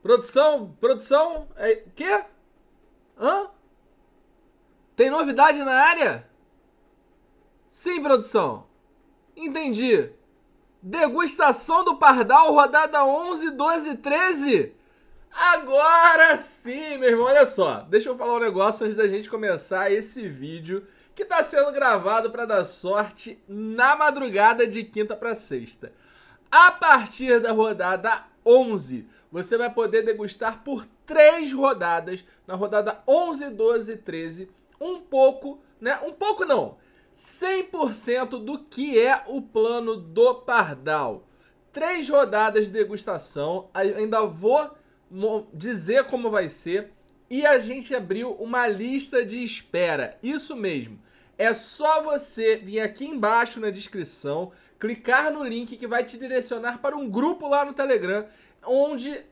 Produção, quê? Hã? Tem novidade na área? Sim, produção. Entendi. Degustação do Pardal, rodada 11, 12 e 13? Agora sim, meu irmão, olha só. Deixa eu falar um negócio antes da gente começar esse vídeo que está sendo gravado para dar sorte na madrugada de quinta para sexta. A partir da rodada 11, você vai poder degustar por 3 rodadas, na rodada 11, 12 e 13, um pouco, né? Um pouco não, 100% do que é o plano do Pardal. 3 rodadas de degustação, ainda vou dizer como vai ser, e a gente abriu uma lista de espera, isso mesmo. É só você vir aqui embaixo na descrição, clicar no link que vai te direcionar para um grupo lá no Telegram, onde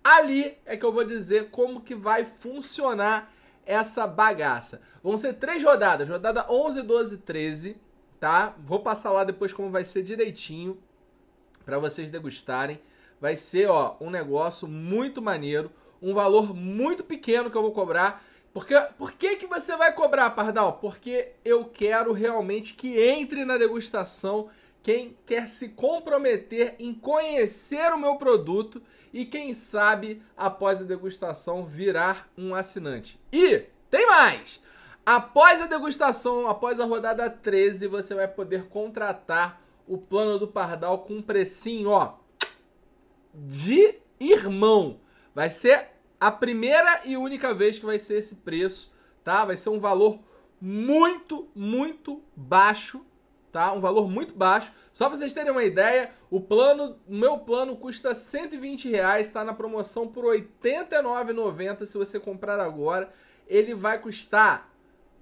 ali é que eu vou dizer como que vai funcionar essa bagaça. Vão ser 3 rodadas, rodada 11, 12 e 13, tá? Vou passar lá depois como vai ser direitinho para vocês degustarem. Vai ser, ó, um negócio muito maneiro, um valor muito pequeno que eu vou cobrar. Por que você vai cobrar, Pardal? Porque eu quero realmente que entre na degustação quem quer se comprometer em conhecer o meu produto e quem sabe, após a degustação, virar um assinante. E tem mais! Após a degustação, após a rodada 13, você vai poder contratar o plano do Pardal com um precinho, ó, de irmão. Vai ser a primeira e única vez que vai ser esse preço, tá? Vai ser um valor muito, muito baixo, tá? Um valor muito baixo. Só pra vocês terem uma ideia, o meu plano custa R$120, tá na promoção por R$ 89,90 se você comprar agora. Ele vai custar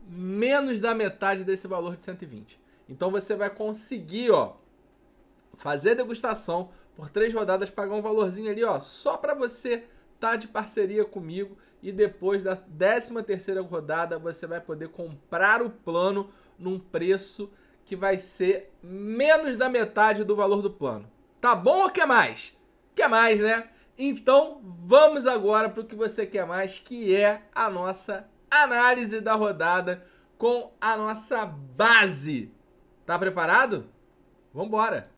menos da metade desse valor de 120. Então você vai conseguir, ó, fazer degustação por 3 rodadas, pagar um valorzinho ali, ó, só pra você tá de parceria comigo, e depois da 13ª rodada você vai poder comprar o plano num preço que vai ser menos da metade do valor do plano. Tá bom ou quer mais? Quer mais, né? Então vamos agora para o que você quer mais, que é a nossa análise da rodada com a nossa base. Tá preparado? Vambora!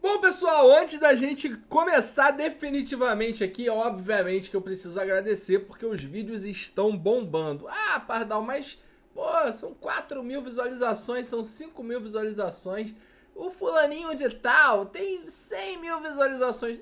Bom, pessoal, antes da gente começar definitivamente aqui, obviamente que eu preciso agradecer porque os vídeos estão bombando. Ah, Pardal, mas, pô, são 4.000 visualizações, são 5.000 visualizações. O fulaninho de tal tem 100.000 visualizações.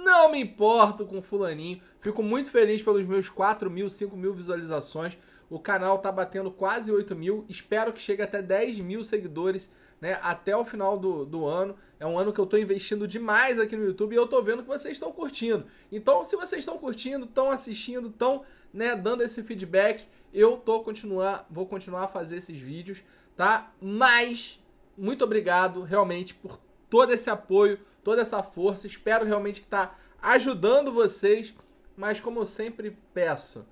Não me importo com o fulaninho. Fico muito feliz pelos meus 4.000, 5.000 visualizações. O canal tá batendo quase 8.000. Espero que chegue até 10.000 seguidores, né, até o final do ano. É um ano que eu tô investindo demais aqui no YouTube e eu tô vendo que vocês estão curtindo. Então, se vocês estão curtindo, estão assistindo, estão, né, dando esse feedback, eu vou continuar a fazer esses vídeos, tá? Mas, muito obrigado realmente por todo esse apoio, toda essa força. Espero realmente que tá ajudando vocês, mas como eu sempre peço,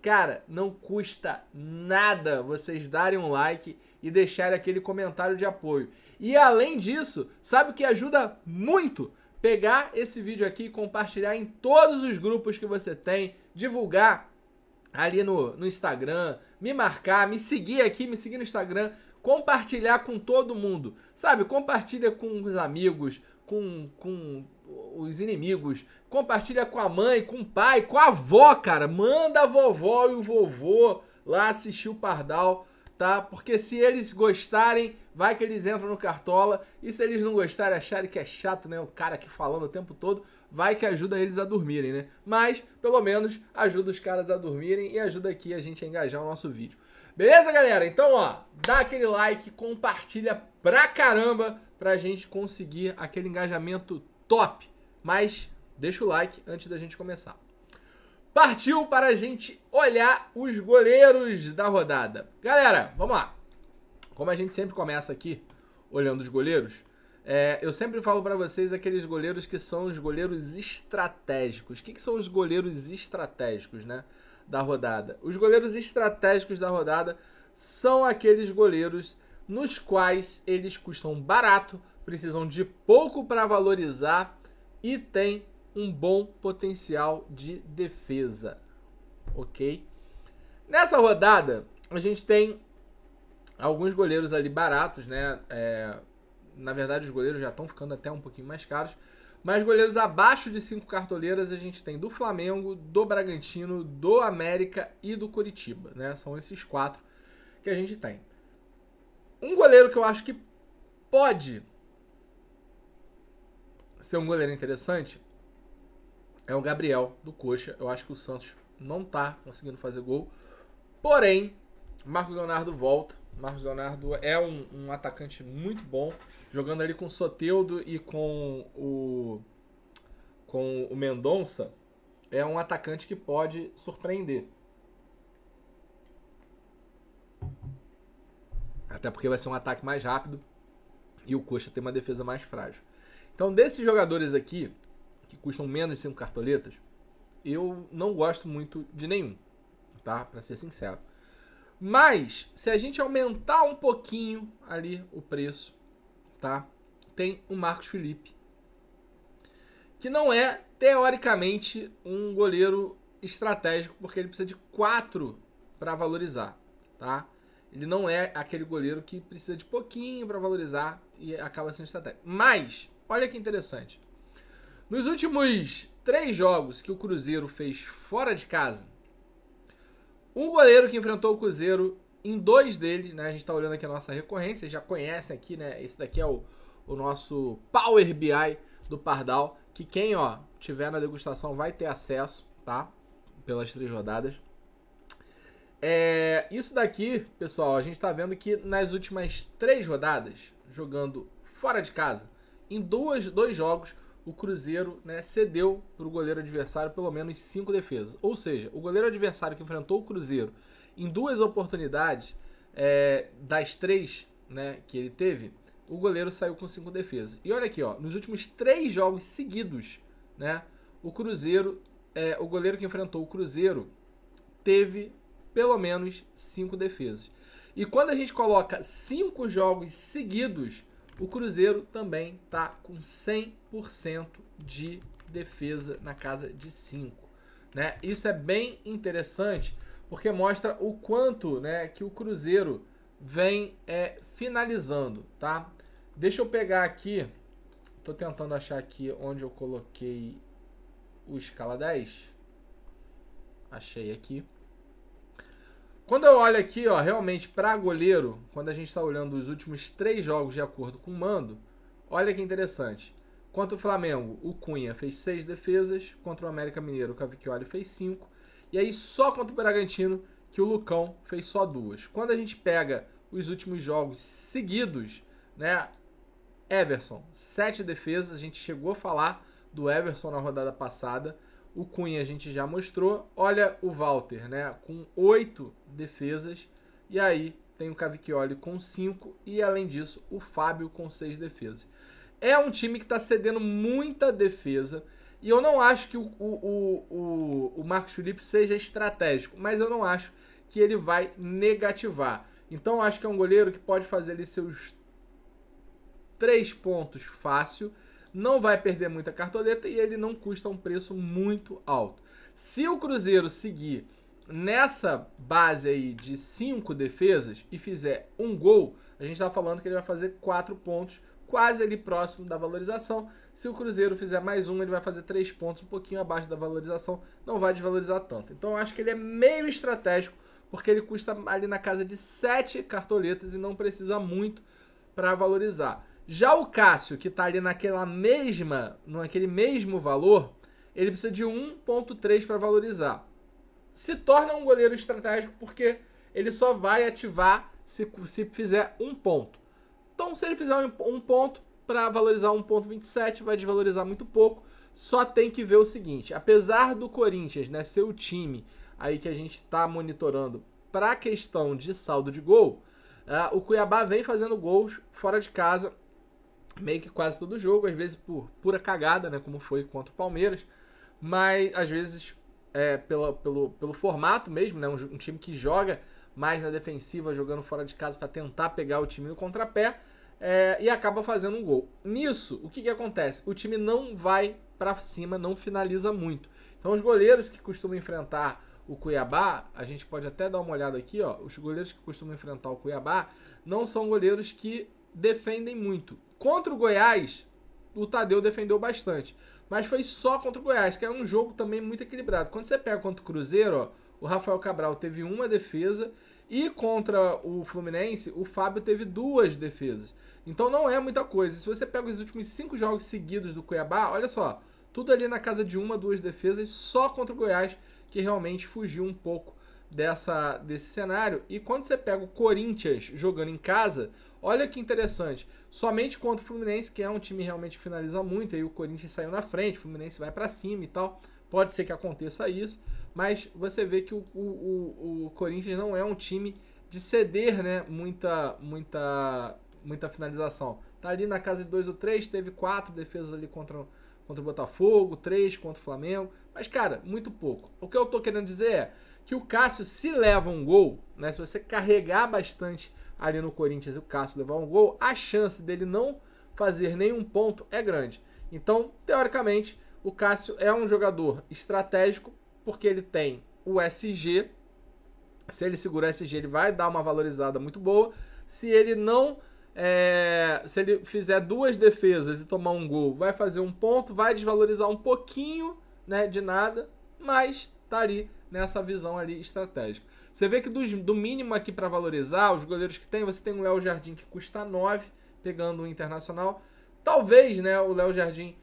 cara, não custa nada vocês darem um like e deixarem aquele comentário de apoio. E além disso, sabe o que ajuda muito? Pegar esse vídeo aqui e compartilhar em todos os grupos que você tem, divulgar ali no Instagram, me marcar, me seguir aqui, me seguir no Instagram, compartilhar com todo mundo, sabe? Compartilha com os amigos, com os inimigos, compartilha com a mãe, com o pai, com a avó, cara. Manda a vovó e o vovô lá assistir o Pardal, tá? Porque se eles gostarem, vai que eles entram no Cartola, e se eles não gostarem, acharem que é chato, né, o cara aqui falando o tempo todo, vai que ajuda eles a dormirem, né? Mas, pelo menos, ajuda os caras a dormirem e ajuda aqui a gente a engajar o nosso vídeo. Beleza, galera? Então, ó, dá aquele like, compartilha pra caramba pra gente conseguir aquele engajamento top. Mas deixa o like antes da gente começar. Partiu para a gente olhar os goleiros da rodada. Galera, vamos lá. Como a gente sempre começa aqui olhando os goleiros, eu sempre falo para vocês aqueles goleiros que são os goleiros estratégicos. O que são os goleiros estratégicos, né, da rodada? Os goleiros estratégicos da rodada são aqueles goleiros nos quais eles custam barato, precisam de pouco para valorizar e tem um bom potencial de defesa, ok? Nessa rodada, a gente tem alguns goleiros ali baratos, né? Na verdade, os goleiros já estão ficando até um pouquinho mais caros. Mas goleiros abaixo de 5 cartoleiras a gente tem do Flamengo, do Bragantino, do América e do Coritiba, né? São esses 4 que a gente tem. Um goleiro que eu acho que pode ser um goleiro interessante é o Gabriel, do Coxa. Eu acho que o Santos não tá conseguindo fazer gol. Porém, Marcos Leonardo volta. Marcos Leonardo é um atacante muito bom, jogando ali com o Soteldo e com o Mendonça. É um atacante que pode surpreender. Até porque vai ser um ataque mais rápido e o Coxa tem uma defesa mais frágil. Então, desses jogadores aqui, que custam menos de 5 cartoletas, eu não gosto muito de nenhum, tá? Pra ser sincero. Mas, se a gente aumentar um pouquinho ali o preço, tá? Tem o Marcos Felipe, que não é, teoricamente, um goleiro estratégico, porque ele precisa de 4 para valorizar, tá? Ele não é aquele goleiro que precisa de pouquinho para valorizar e acaba sendo estratégico. Mas, olha que interessante. Nos últimos 3 jogos que o Cruzeiro fez fora de casa, um goleiro que enfrentou o Cruzeiro, em 2 deles, né? A gente tá olhando aqui a nossa recorrência, já conhecem aqui, né? Esse daqui é o nosso Power BI do Pardal, que quem, ó, tiver na degustação vai ter acesso, tá? Pelas 3 rodadas. Isso daqui, pessoal, a gente tá vendo que nas últimas 3 rodadas, jogando fora de casa, em dois jogos, o Cruzeiro, né, cedeu para o goleiro adversário pelo menos 5 defesas. Ou seja, o goleiro adversário que enfrentou o Cruzeiro em 2 oportunidades, das 3, né, que ele teve, o goleiro saiu com 5 defesas. E olha aqui, ó, nos últimos 3 jogos seguidos, né, o goleiro que enfrentou o Cruzeiro teve pelo menos 5 defesas. E quando a gente coloca 5 jogos seguidos, o Cruzeiro também está com 100% de defesa na casa de 5. Né? Isso é bem interessante, porque mostra o quanto, né, que o Cruzeiro vem finalizando. Tá? Deixa eu pegar aqui, estou tentando achar aqui onde eu coloquei o escala 10. Achei aqui. Quando eu olho aqui, ó, realmente para goleiro, quando a gente está olhando os últimos 3 jogos de acordo com o mando, olha que interessante. Contra o Flamengo, o Cunha fez 6 defesas, contra o América Mineiro, o Cavicchioli fez 5, e aí só contra o Bragantino que o Lucão fez só 2. Quando a gente pega os últimos jogos seguidos, né, Everson, 7 defesas, a gente chegou a falar do Everson na rodada passada. O Cunha a gente já mostrou. Olha o Walter, né, com 8 defesas. E aí tem o Cavicchioli com 5. E além disso, o Fábio com 6 defesas. É um time que está cedendo muita defesa. E eu não acho que o Marcos Felipe seja estratégico. Mas eu não acho que ele vai negativar. Então eu acho que é um goleiro que pode fazer ali seus 3 pontos fácil. Não vai perder muita cartoleta e ele não custa um preço muito alto. Se o Cruzeiro seguir nessa base aí de 5 defesas e fizer um gol, a gente está falando que ele vai fazer 4 pontos, quase ali próximo da valorização. Se o Cruzeiro fizer mais um, ele vai fazer 3 pontos, um pouquinho abaixo da valorização, não vai desvalorizar tanto. Então eu acho que ele é meio estratégico, porque ele custa ali na casa de 7 cartoletas e não precisa muito para valorizar. Já o Cássio, que está ali naquele mesmo valor, ele precisa de 1.3 para valorizar. Se torna um goleiro estratégico porque ele só vai ativar se fizer um ponto. Então, se ele fizer um ponto, para valorizar 1.27, vai desvalorizar muito pouco. Só tem que ver o seguinte, apesar do Corinthians, né, ser o time aí que a gente está monitorando para a questão de saldo de gol, o Cuiabá vem fazendo gols fora de casa, meio que quase todo jogo, às vezes por pura cagada, né, como foi contra o Palmeiras, mas às vezes pelo formato mesmo, né, um time que joga mais na defensiva, jogando fora de casa para tentar pegar o time no contrapé, e acaba fazendo um gol. Nisso, o que acontece? O time não vai pra cima, não finaliza muito. Então os goleiros que costumam enfrentar o Cuiabá, a gente pode até dar uma olhada aqui, ó, os goleiros que costumam enfrentar o Cuiabá não são goleiros que defendem muito. Contra o Goiás, o Tadeu defendeu bastante, mas foi só contra o Goiás, que é um jogo também muito equilibrado. Quando você pega contra o Cruzeiro, ó, o Rafael Cabral teve uma defesa e contra o Fluminense, o Fábio teve 2 defesas. Então não é muita coisa. Se você pega os últimos 5 jogos seguidos do Cuiabá, olha só, tudo ali na casa de 1, 2 defesas, só contra o Goiás, que realmente fugiu um pouco desse cenário. E quando você pega o Corinthians jogando em casa, olha que interessante, somente contra o Fluminense, que é um time realmente que finaliza muito, aí o Corinthians saiu na frente, o Fluminense vai pra cima e tal, pode ser que aconteça isso, mas você vê que o Corinthians não é um time de ceder, né, muita finalização. Tá ali na casa de 2 ou 3, teve 4 defesas ali contra o Botafogo, 3 contra o Flamengo, mas cara, muito pouco. O que eu tô querendo dizer é que o Cássio, se leva um gol, né, se você carregar bastante ali no Corinthians e o Cássio levar um gol, a chance dele não fazer nenhum ponto é grande. Então, teoricamente, o Cássio é um jogador estratégico porque ele tem o SG. Se ele segurar o SG, ele vai dar uma valorizada muito boa. Se ele não... se ele fizer 2 defesas e tomar um gol, vai fazer um ponto, vai desvalorizar um pouquinho, né, de nada, mas tá ali nessa visão ali estratégica. Você vê que do mínimo aqui para valorizar, os goleiros que tem, você tem o Léo Jardim que custa 9, pegando o Internacional. Talvez, né, o Léo Jardim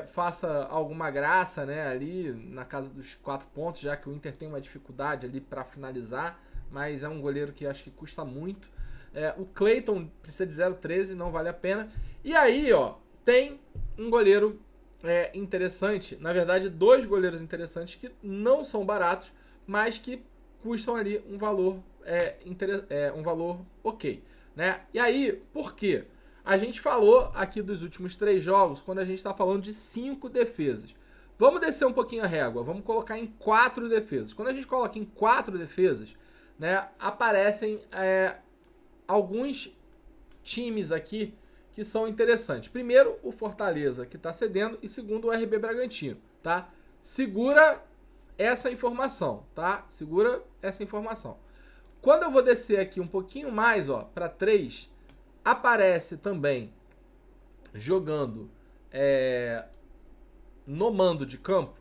faça alguma graça, né, ali na casa dos 4 pontos, já que o Inter tem uma dificuldade ali para finalizar, mas é um goleiro que acho que custa muito. O Cleiton precisa de 0,13, não vale a pena. E aí, ó, tem um goleiro interessante, na verdade 2 goleiros interessantes que não são baratos, mas que custam ali um valor um valor ok, né? E aí, por quê? A gente falou aqui dos últimos 3 jogos, quando a gente está falando de 5 defesas. Vamos descer um pouquinho a régua, vamos colocar em 4 defesas. Quando a gente coloca em 4 defesas, né, aparecem alguns times aqui que são interessantes. Primeiro, o Fortaleza, que está cedendo, e segundo, o RB Bragantino, tá? Segura essa informação, tá? Segura essa informação. Quando eu vou descer aqui um pouquinho mais, ó, para 3, aparece também jogando no mando de campo.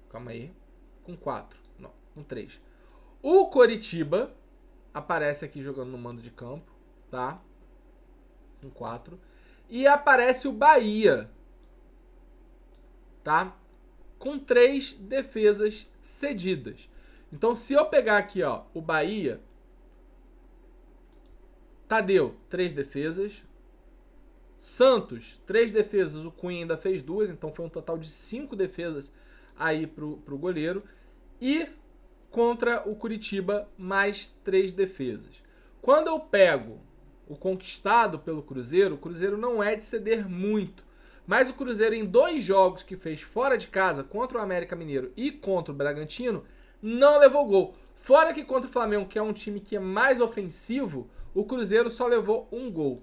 Calma aí. Com 4. Não, com 3. O Coritiba aparece aqui jogando no mando de campo, tá? Com 4. E aparece o Bahia, tá? Com 3 defesas cedidas. Então, se eu pegar aqui, ó, o Bahia, Tadeu, 3 defesas. Santos, 3 defesas, o Cunha ainda fez 2, então foi um total de 5 defesas aí pro goleiro. E contra o Curitiba, mais 3 defesas. Quando eu pego o conquistado pelo Cruzeiro, o Cruzeiro não é de ceder muito. Mas o Cruzeiro, em 2 jogos que fez fora de casa, contra o América Mineiro e contra o Bragantino, não levou gol. Fora que contra o Flamengo, que é um time que é mais ofensivo, o Cruzeiro só levou 1 gol.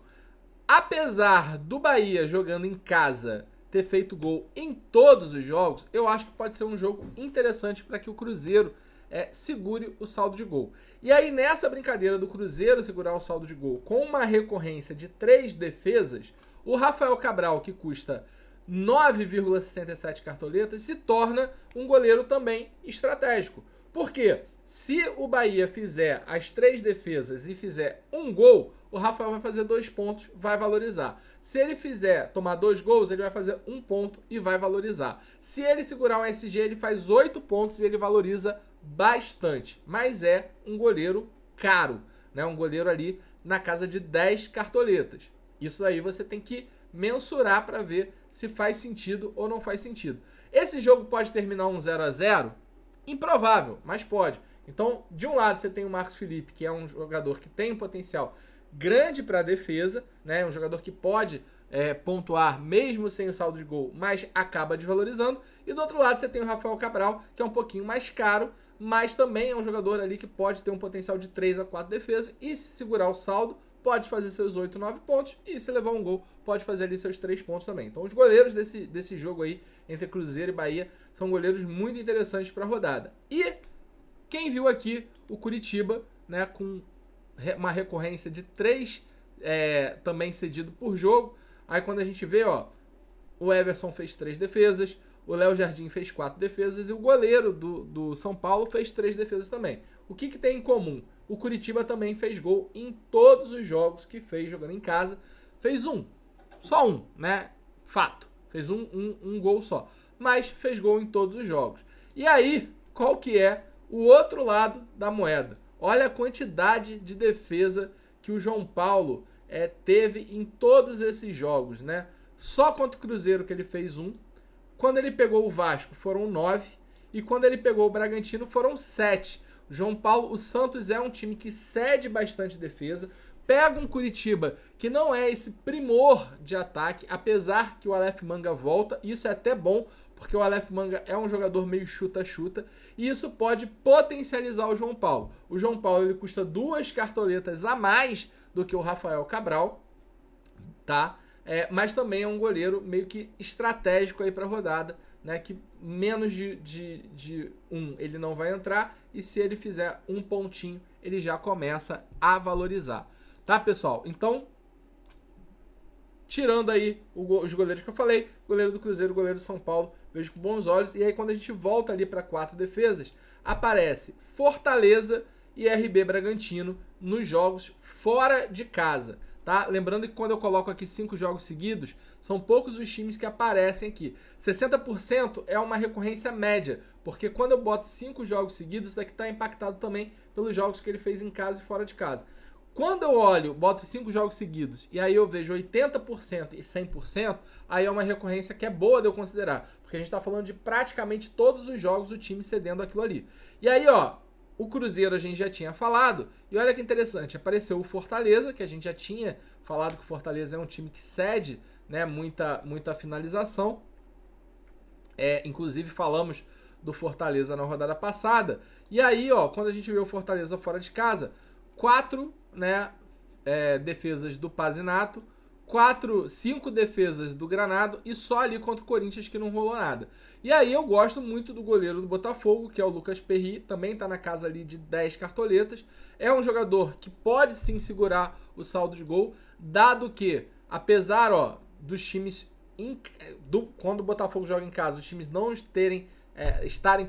Apesar do Bahia jogando em casa ter feito gol em todos os jogos, eu acho que pode ser um jogo interessante para que o Cruzeiro segure o saldo de gol. E aí, nessa brincadeira do Cruzeiro segurar o saldo de gol com uma recorrência de 3 defesas, o Rafael Cabral, que custa 9,67 cartoletas, se torna um goleiro também estratégico. Por quê? Se o Bahia fizer as 3 defesas e fizer 1 gol, o Rafael vai fazer 2 pontos, vai valorizar. Se ele fizer tomar 2 gols, ele vai fazer 1 ponto e vai valorizar. Se ele segurar um SG, ele faz 8 pontos e ele valoriza bastante. Mas é um goleiro caro, né? Um goleiro ali na casa de 10 cartoletas. Isso aí você tem que mensurar para ver se faz sentido ou não faz sentido. Esse jogo pode terminar um 0-0? Improvável, mas pode. Então, de um lado você tem o Marcos Felipe, que é um jogador que tem um potencial grande para a defesa, né? Um jogador que pode pontuar mesmo sem o saldo de gol, mas acaba desvalorizando. E do outro lado você tem o Rafael Cabral, que é um pouquinho mais caro, mas também é um jogador ali que pode ter um potencial de 3 a 4 defesas e se segurar o saldo, pode fazer seus 8, 9 pontos, e se levar um gol, pode fazer ali seus 3 pontos também. Então os goleiros desse jogo aí, entre Cruzeiro e Bahia, são goleiros muito interessantes para a rodada. E quem viu aqui o Curitiba, né, com uma recorrência de 3 também cedido por jogo, aí quando a gente vê, ó, o Everson fez 3 defesas, o Léo Jardim fez 4 defesas e o goleiro do São Paulo fez 3 defesas também. O que tem em comum? O Curitiba também fez gol em todos os jogos que fez jogando em casa. Fez só um, né? Fato. Fez um gol só. Mas fez gol em todos os jogos. E aí, qual que é o outro lado da moeda? Olha a quantidade de defesa que o João Paulo teve em todos esses jogos, né? Só contra o Cruzeiro que ele fez 1. Quando ele pegou o Vasco foram 9. E quando ele pegou o Bragantino foram 7. João Paulo, o Santos é um time que cede bastante defesa, pega um Curitiba que não é esse primor de ataque, apesar que o Aleph Manga volta, isso é até bom, porque o Aleph Manga é um jogador meio chuta-chuta, e isso pode potencializar o João Paulo. O João Paulo ele custa 2 cartoletas a mais do que o Rafael Cabral, tá? Mas também é um goleiro meio que estratégico aí para a rodada, né, que menos de 1 ele não vai entrar, e se ele fizer um pontinho, ele já começa a valorizar. Tá, pessoal? Então, tirando aí os goleiros que eu falei, goleiro do Cruzeiro, goleiro do São Paulo, vejo com bons olhos. E aí quando a gente volta ali para 4 defesas, aparece Fortaleza e RB Bragantino nos jogos fora de casa. Tá? Lembrando que quando eu coloco aqui 5 jogos seguidos, são poucos os times que aparecem aqui. 60% é uma recorrência média, porque quando eu boto 5 jogos seguidos, isso aqui está impactado também pelos jogos que ele fez em casa e fora de casa. Quando eu olho, boto 5 jogos seguidos, e aí eu vejo 80% e 100%, aí é uma recorrência que é boa de eu considerar, porque a gente está falando de praticamente todos os jogos do time cedendo aquilo ali. E aí, ó, o Cruzeiro a gente já tinha falado, e olha que interessante, apareceu o Fortaleza, que a gente já tinha falado que o Fortaleza é um time que cede, né, muita finalização. Inclusive falamos do Fortaleza na rodada passada. E aí, ó, quando a gente vê o Fortaleza fora de casa, 4, né, defesas do Pazinato, 5 defesas do Granado e só ali contra o Corinthians que não rolou nada. E aí eu gosto muito do goleiro do Botafogo, que é o Lucas Perry, também tá na casa ali de 10 cartoletas. É um jogador que pode sim segurar o saldo de gol, dado que, apesar, ó, dos times, quando o Botafogo joga em casa, os times não estarem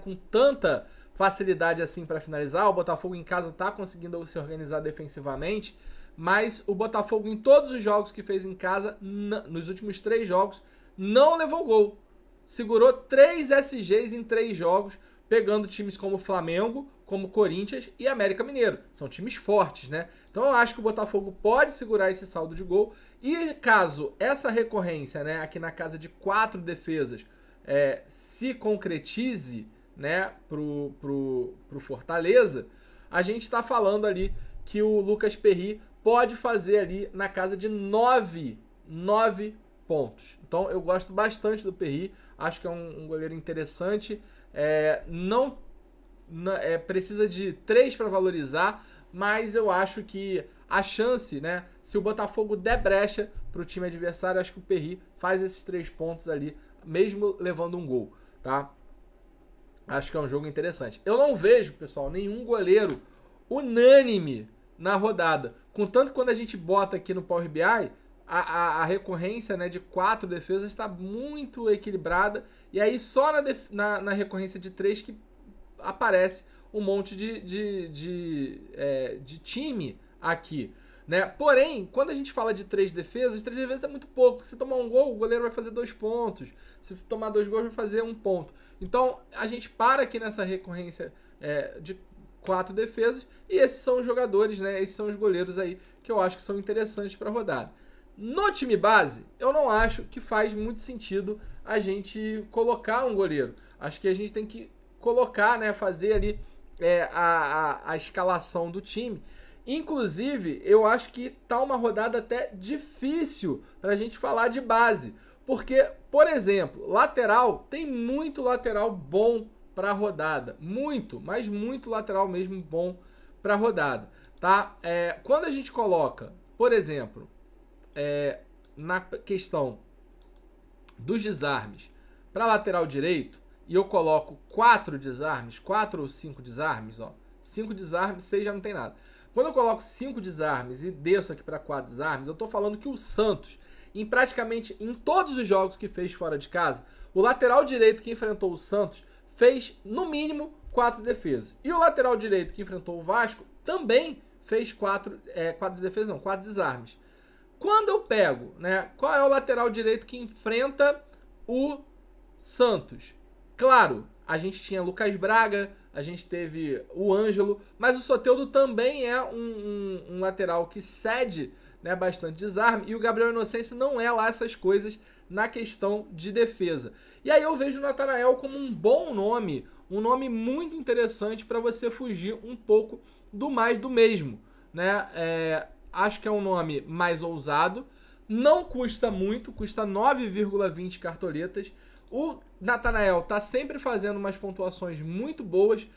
com tanta facilidade assim para finalizar, o Botafogo em casa tá conseguindo se organizar defensivamente, mas o Botafogo em todos os jogos que fez em casa, nos últimos 3 jogos, não levou gol. Segurou 3 SGs em 3 jogos, pegando times como Flamengo, como Corinthians e América Mineiro. São times fortes, né? Então eu acho que o Botafogo pode segurar esse saldo de gol. E caso essa recorrência, né, aqui na casa de 4 defesas, se concretize, né, pro Fortaleza, a gente está falando ali que o Lucas Perry pode fazer ali na casa de 9 pontos. Então eu gosto bastante do Perry, acho que é um goleiro interessante. Precisa de 3 para valorizar, mas eu acho que a chance, né, se o Botafogo der brecha para o time adversário, acho que o Perry faz esses 3 pontos ali, mesmo levando um gol, tá? Acho que é um jogo interessante. Eu não vejo, pessoal, nenhum goleiro unânime na rodada. Contanto que quando a gente bota aqui no Power BI, a recorrência, né, de 4 defesas está muito equilibrada. E aí só na recorrência de 3 que aparece um monte de time aqui, né? Porém, quando a gente fala de 3 defesas é muito pouco. Porque se tomar um gol, o goleiro vai fazer 2 pontos. Se tomar 2 gols, vai fazer 1 ponto. Então, a gente para aqui nessa recorrência de 4 defesas. E esses são os jogadores, né? Esses são os goleiros aí que eu acho que são interessantes para a rodada. No time base, eu não acho que faz muito sentido a gente colocar um goleiro. Acho que a gente tem que colocar, né? Fazer ali a escalação do time. Inclusive, eu acho que tá uma rodada até difícil para a gente falar de base. Porque, por exemplo, lateral, tem muito lateral bom para a rodada. Muito, mas muito lateral mesmo bom para a rodada. Tá? Quando a gente coloca por exemplo, na questão dos desarmes para lateral direito, e eu coloco 4 desarmes, 4 ou 5 desarmes, ó, 5 desarmes, 6 já não tem nada. Quando eu coloco 5 desarmes e desço aqui para 4 desarmes, eu tô falando que o Santos, em praticamente em todos os jogos que fez fora de casa, o lateral direito que enfrentou o Santos fez no mínimo 4 defesas. E o lateral direito que enfrentou o Vasco também fez 4 defesas, não, 4 desarmes. Quando eu pego, né, qual é o lateral direito que enfrenta o Santos? Claro, a gente tinha Lucas Braga, a gente teve o Ângelo, mas o Soteldo também é um lateral que cede, né, bastante desarme, e o Gabriel Inocêncio não é lá essas coisas na questão de defesa. E aí eu vejo o Natanael como um bom nome, um nome muito interessante para você fugir um pouco do mais do mesmo, né? Acho que é um nome mais ousado, não custa muito, custa 9,20 cartoletas. O Natanael tá sempre fazendo umas pontuações muito boas,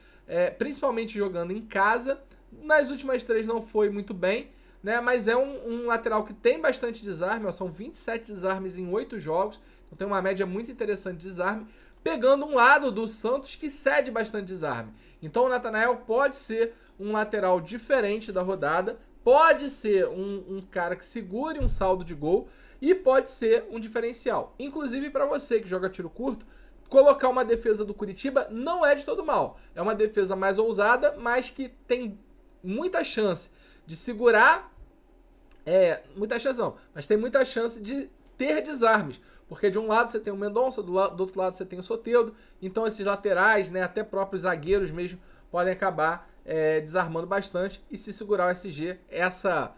principalmente jogando em casa. Nas últimas 3 não foi muito bem, né? Mas é um lateral que tem bastante desarme, ó, são 27 desarmes em 8 jogos, então tem uma média muito interessante de desarme, pegando um lado do Santos que cede bastante desarme. Então o Natanael pode ser um lateral diferente da rodada, pode ser um cara que segure um saldo de gol e pode ser um diferencial. Inclusive para você que joga tiro curto, colocar uma defesa do Curitiba não é de todo mal. É uma defesa mais ousada, mas que tem muita chance de segurar. Muita chance não, mas tem muita chance de ter desarmes. Porque de um lado você tem o Mendonça, do outro lado você tem o Soteldo. Então esses laterais, né, até próprios zagueiros mesmo, podem acabar desarmando bastante. E se segurar o SG, essa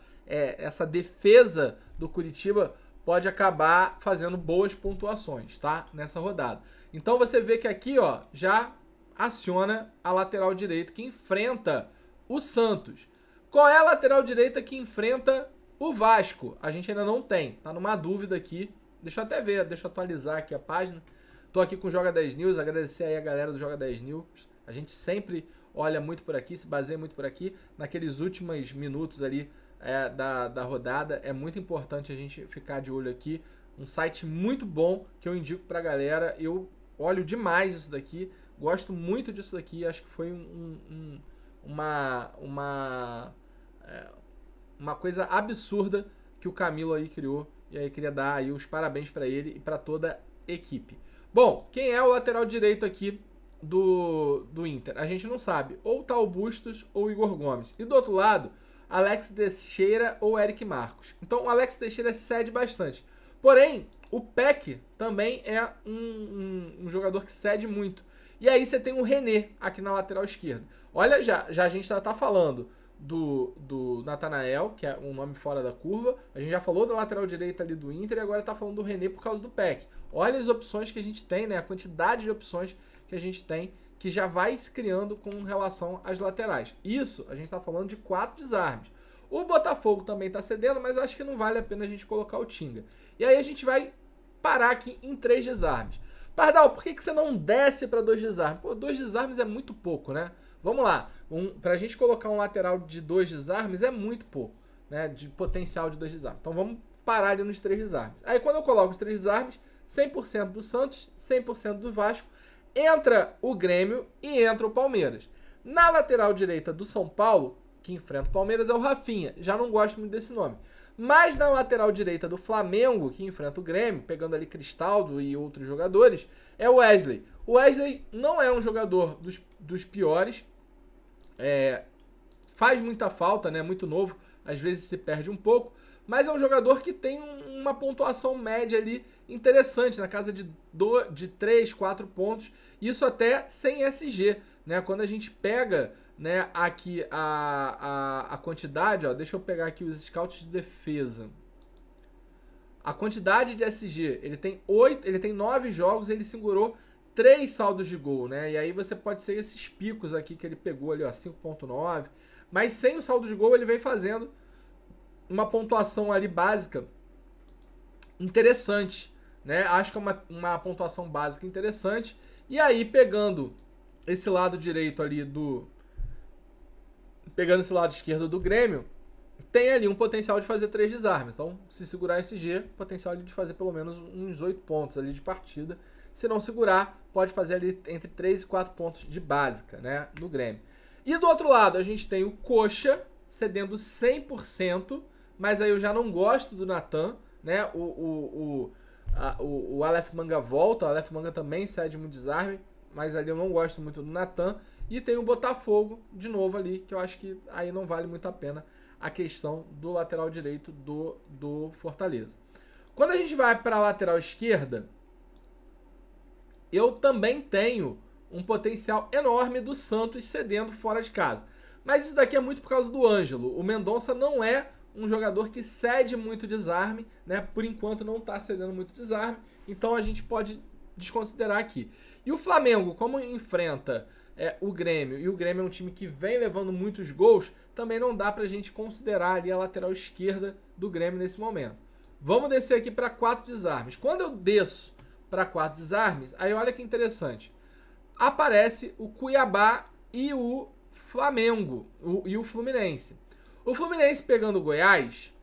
defesa do Curitiba pode acabar fazendo boas pontuações, tá? Nessa rodada. Então você vê que aqui, ó, já aciona a lateral direita que enfrenta o Santos. Qual é a lateral direita que enfrenta o Vasco? A gente ainda não tem, tá numa dúvida aqui. Deixa eu até ver, deixa eu atualizar aqui a página. Tô aqui com o Joga 10 News, agradecer aí a galera do Joga 10 News. A gente sempre olha muito por aqui, se baseia muito por aqui. Naqueles últimos minutos ali da rodada, é muito importante a gente ficar de olho aqui. Um site muito bom que eu indico pra galera. Eu olho demais isso daqui, gosto muito disso daqui. Acho que foi uma coisa absurda que o Camilo aí criou. E aí queria dar aí os parabéns para ele e para toda a equipe. Bom, quem é o lateral direito aqui do Inter? A gente não sabe. Ou tá o Bustos ou o Igor Gomes. E do outro lado, Alex Teixeira ou Eric Marcos. Então o Alex Teixeira cede bastante. Porém, o Peck também é um jogador que cede muito. E aí você tem o René aqui na lateral esquerda. Olha, já a gente tá falando do Natanael, que é um nome fora da curva. A gente já falou da lateral direita ali do Inter e agora tá falando do René por causa do Peck. Olha as opções que a gente tem, né? A quantidade de opções que a gente tem, que já vai se criando com relação às laterais. Isso, a gente tá falando de 4 desarmes. O Botafogo também tá cedendo, mas eu acho que não vale a pena a gente colocar o Tinga. E aí a gente vai parar aqui em 3 desarmes. Pardal, por que você não desce para 2 desarmes? Pô, 2 desarmes é muito pouco, né? Vamos lá, pra gente colocar um lateral de 2 desarmes é muito pouco, né? De potencial de 2 desarmes. Então vamos parar ali nos 3 desarmes. Aí quando eu coloco os 3 desarmes, 100% do Santos, 100% do Vasco, entra o Grêmio e entra o Palmeiras. Na lateral direita do São Paulo, que enfrenta o Palmeiras, é o Rafinha. Já não gosto muito desse nome. Mas na lateral direita do Flamengo, que enfrenta o Grêmio, pegando ali Cristaldo e outros jogadores, é o Wesley. O Wesley não é um jogador dos piores, faz muita falta, né? Muito novo, às vezes se perde um pouco, mas é um jogador que tem uma pontuação média ali interessante, na casa de 3, 4 pontos, isso até sem SG, né? Quando a gente pega, né, aqui a quantidade, ó, deixa eu pegar aqui os scouts de defesa. A quantidade de SG, ele tem 9 jogos, ele segurou 3 saldos de gol, né? E aí você pode ser esses picos aqui que ele pegou ali, ó, 5.9, mas sem o saldo de gol ele vem fazendo uma pontuação ali básica interessante, né? Acho que é uma pontuação básica interessante. E aí pegando esse lado direito ali pegando esse lado esquerdo do Grêmio, tem ali um potencial de fazer 3 desarmes. Então, se segurar esse G, potencial ali de fazer pelo menos uns 8 pontos ali de partida. Se não segurar, pode fazer ali entre 3 e 4 pontos de básica, né, no Grêmio. E do outro lado, a gente tem o Coxa cedendo 100%, mas aí eu já não gosto do Natan, né? O Aleph Manga volta, o Aleph Manga também cede muito desarme, mas ali eu não gosto muito do Natan. E tem o Botafogo, de novo ali, que eu acho que aí não vale muito a pena a questão do lateral direito do Fortaleza. Quando a gente vai para a lateral esquerda, eu também tenho um potencial enorme do Santos cedendo fora de casa. Mas isso daqui é muito por causa do Ângelo. O Mendonça não é um jogador que cede muito desarme, né? Por enquanto não está cedendo muito desarme, então a gente pode desconsiderar aqui. E o Flamengo, como enfrenta o Grêmio, e o Grêmio é um time que vem levando muitos gols, também não dá pra gente considerar ali a lateral esquerda do Grêmio nesse momento. Vamos descer aqui para 4 desarmes. Quando eu desço para 4 desarmes, aí olha que interessante. Aparece o Cuiabá e o Flamengo e o Fluminense. O Fluminense pegando o Goiás,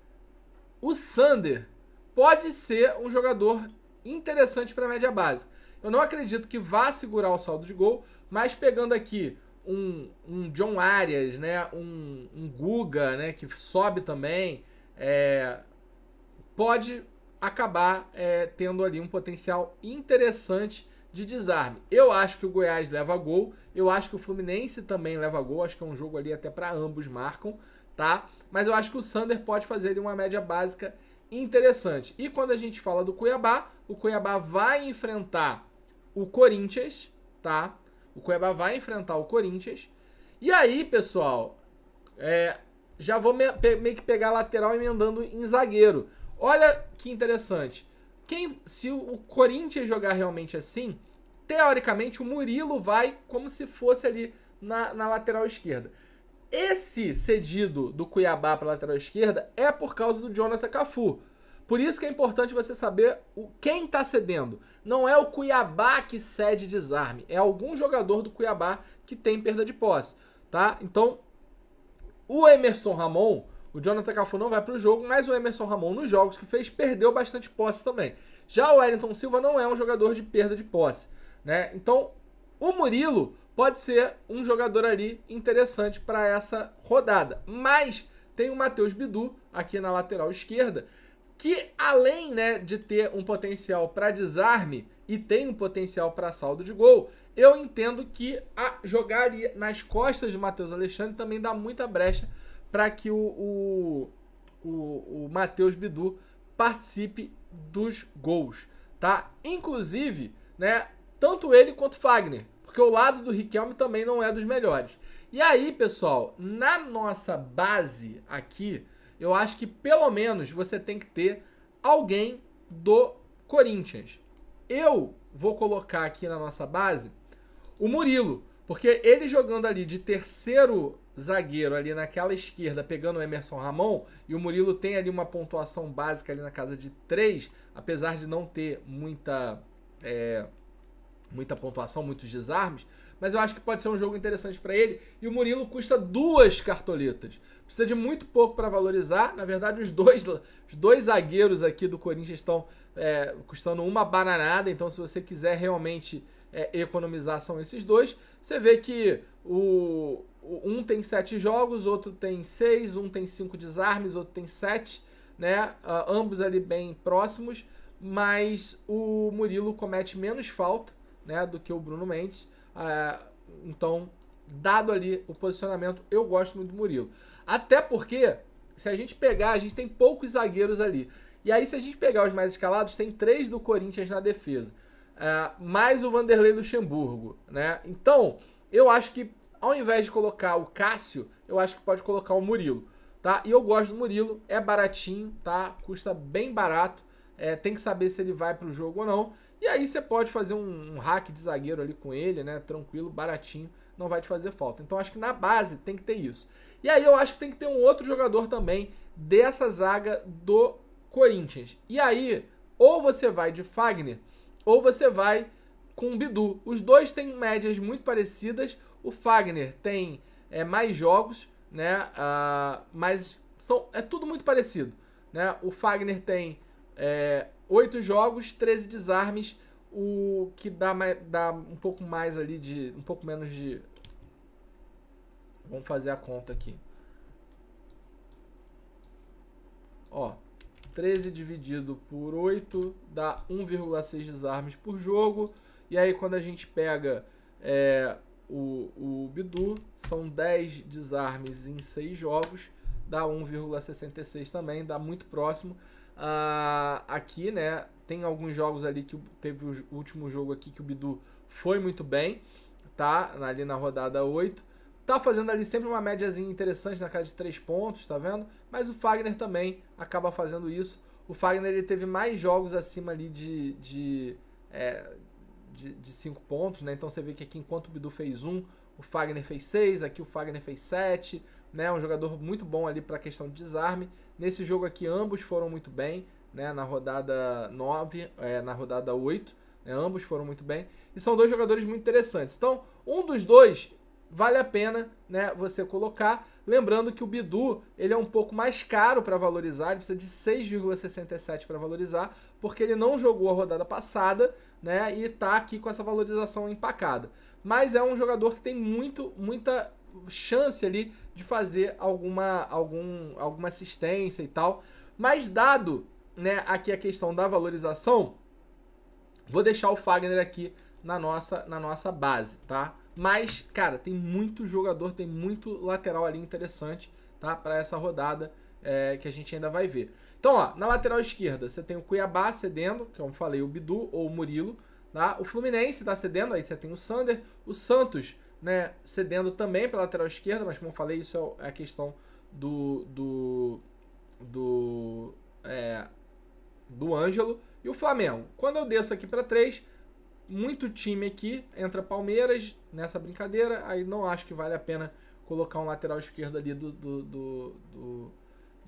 o Sander pode ser um jogador interessante para a média base. Eu não acredito que vá segurar o saldo de gol, mas pegando aqui um John Arias, né, um Guga, né, que sobe também, pode acabar tendo ali um potencial interessante de desarme. Eu acho que o Goiás leva gol, eu acho que o Fluminense também leva gol, acho que é um jogo ali até para ambos marcam, tá? Mas eu acho que o Sander pode fazer ali uma média básica interessante. E quando a gente fala do Cuiabá, o Cuiabá vai enfrentar o Corinthians, tá? O Cuiabá vai enfrentar o Corinthians. E aí, pessoal, já vou meio que pegar a lateral emendando em zagueiro. Olha que interessante. Se o Corinthians jogar realmente assim, teoricamente o Murilo vai como se fosse ali na lateral esquerda. Esse cedido do Cuiabá para a lateral esquerda é por causa do Jonathan Cafu. Por isso que é importante você saber quem está cedendo. Não é o Cuiabá que cede desarme, é algum jogador do Cuiabá que tem perda de posse, tá? Então, o Emerson Ramon, o Jonathan Cafu não vai para o jogo, mas o Emerson Ramon nos jogos que fez perdeu bastante posse também. Já o Wellington Silva não é um jogador de perda de posse, né? Então, o Murilo pode ser um jogador ali interessante para essa rodada. Mas tem o Matheus Bidu aqui na lateral esquerda, que além, né, de ter um potencial para desarme e tem um potencial para saldo de gol, eu entendo que jogar ali nas costas de Matheus Alexandre também dá muita brecha para que o Matheus Bidu participe dos gols, tá? Inclusive, né, tanto ele quanto o Fagner, porque o lado do Riquelme também não é dos melhores. E aí, pessoal, na nossa base aqui, eu acho que pelo menos você tem que ter alguém do Corinthians. Eu vou colocar aqui na nossa base o Murilo, porque ele jogando ali de terceiro zagueiro ali naquela esquerda, pegando o Emerson Ramon, e o Murilo tem ali uma pontuação básica ali na casa de 3, apesar de não ter muita pontuação, muitos desarmes, mas eu acho que pode ser um jogo interessante para ele. E o Murilo custa 2 cartoletas. Precisa de muito pouco para valorizar. Na verdade, os dois zagueiros aqui do Corinthians estão custando uma bananada. Então, se você quiser realmente economizar, são esses dois. Você vê que um tem 7 jogos, outro tem 6, um tem 5 desarmes, outro tem 7, né? Ambos ali bem próximos, mas o Murilo comete menos falta, né, do que o Bruno Mendes. Então, dado ali o posicionamento, eu gosto muito do Murilo. Até porque, se a gente pegar, a gente tem poucos zagueiros ali. E aí, se a gente pegar os mais escalados, tem 3 do Corinthians na defesa. Mais o Vanderlei Luxemburgo, né? Então, eu acho que, ao invés de colocar o Cássio, eu acho que pode colocar o Murilo, tá? E eu gosto do Murilo, é baratinho, tá? Custa bem barato. Tem que saber se ele vai para o jogo ou não. E aí você pode fazer um hack de zagueiro ali com ele, né? Tranquilo, baratinho, não vai te fazer falta. Então acho que na base tem que ter isso. E aí eu acho que tem que ter um outro jogador também dessa zaga do Corinthians. E aí, ou você vai de Fagner, ou você vai com o Bidu. Os dois têm médias muito parecidas. O Fagner tem mais jogos, né? Mas é tudo muito parecido, né? O Fagner tem 8 jogos, 13 desarmes, o que dá um pouco mais ali um pouco menos de... Vamos fazer a conta aqui. Ó, 13 dividido por 8 dá 1,6 desarmes por jogo. E aí quando a gente pega o Bidu, são 10 desarmes em 6 jogos, dá 1,66 também, dá muito próximo. Aqui, né, tem alguns jogos ali que teve o último jogo aqui que o Bidu foi muito bem, tá? Ali na rodada 8. Tá fazendo ali sempre uma médiazinha interessante na casa de 3 pontos, tá vendo? Mas o Fagner também acaba fazendo isso. O Fagner ele teve mais jogos acima ali de 5 pontos, né? Então você vê que aqui enquanto o Bidu fez 1, o Fagner fez 6, aqui o Fagner fez 7, né? Um jogador muito bom ali para a questão de desarme. Nesse jogo aqui ambos foram muito bem, né? Na rodada 9, na rodada 8, né? Ambos foram muito bem. E são dois jogadores muito interessantes. Então, um dos dois vale a pena, né, você colocar. Lembrando que o Bidu ele é um pouco mais caro para valorizar, ele precisa de 6,67 para valorizar, porque ele não jogou a rodada passada, né, e tá aqui com essa valorização empacada. Mas é um jogador que tem muita chance ali de fazer alguma assistência e tal. Mas dado, né, aqui a questão da valorização, vou deixar o Fagner aqui na nossa base, tá? Mas, cara, tem muito jogador, tem muito lateral ali interessante, tá? Para essa rodada que a gente ainda vai ver. Então, ó, na lateral esquerda, você tem o Cuiabá cedendo, que como eu falei, o Bidu ou o Murilo, tá? O Fluminense tá cedendo, aí você tem o Sander, o Santos, né, cedendo também para lateral esquerda, mas como eu falei, isso é a questão do Ângelo. E o Flamengo, quando eu desço aqui para 3, muito time aqui, entra Palmeiras nessa brincadeira, aí não acho que vale a pena colocar um lateral esquerdo ali do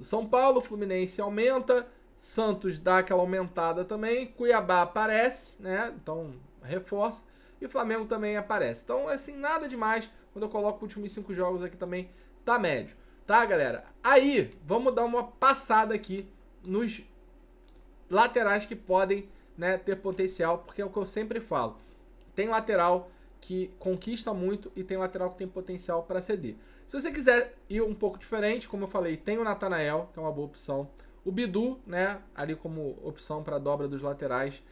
São Paulo. Fluminense aumenta, Santos dá aquela aumentada também, Cuiabá aparece, né, então reforça, e o Flamengo também aparece. Então, assim, nada demais, quando eu coloco os últimos 5 jogos aqui também tá médio, tá, galera? Aí, vamos dar uma passada aqui nos laterais que podem, né, ter potencial, porque é o que eu sempre falo. Tem lateral que conquista muito e tem lateral que tem potencial para ceder. Se você quiser ir um pouco diferente, como eu falei, tem o Natanael, que é uma boa opção. O Bidu, né, ali como opção para dobra dos laterais.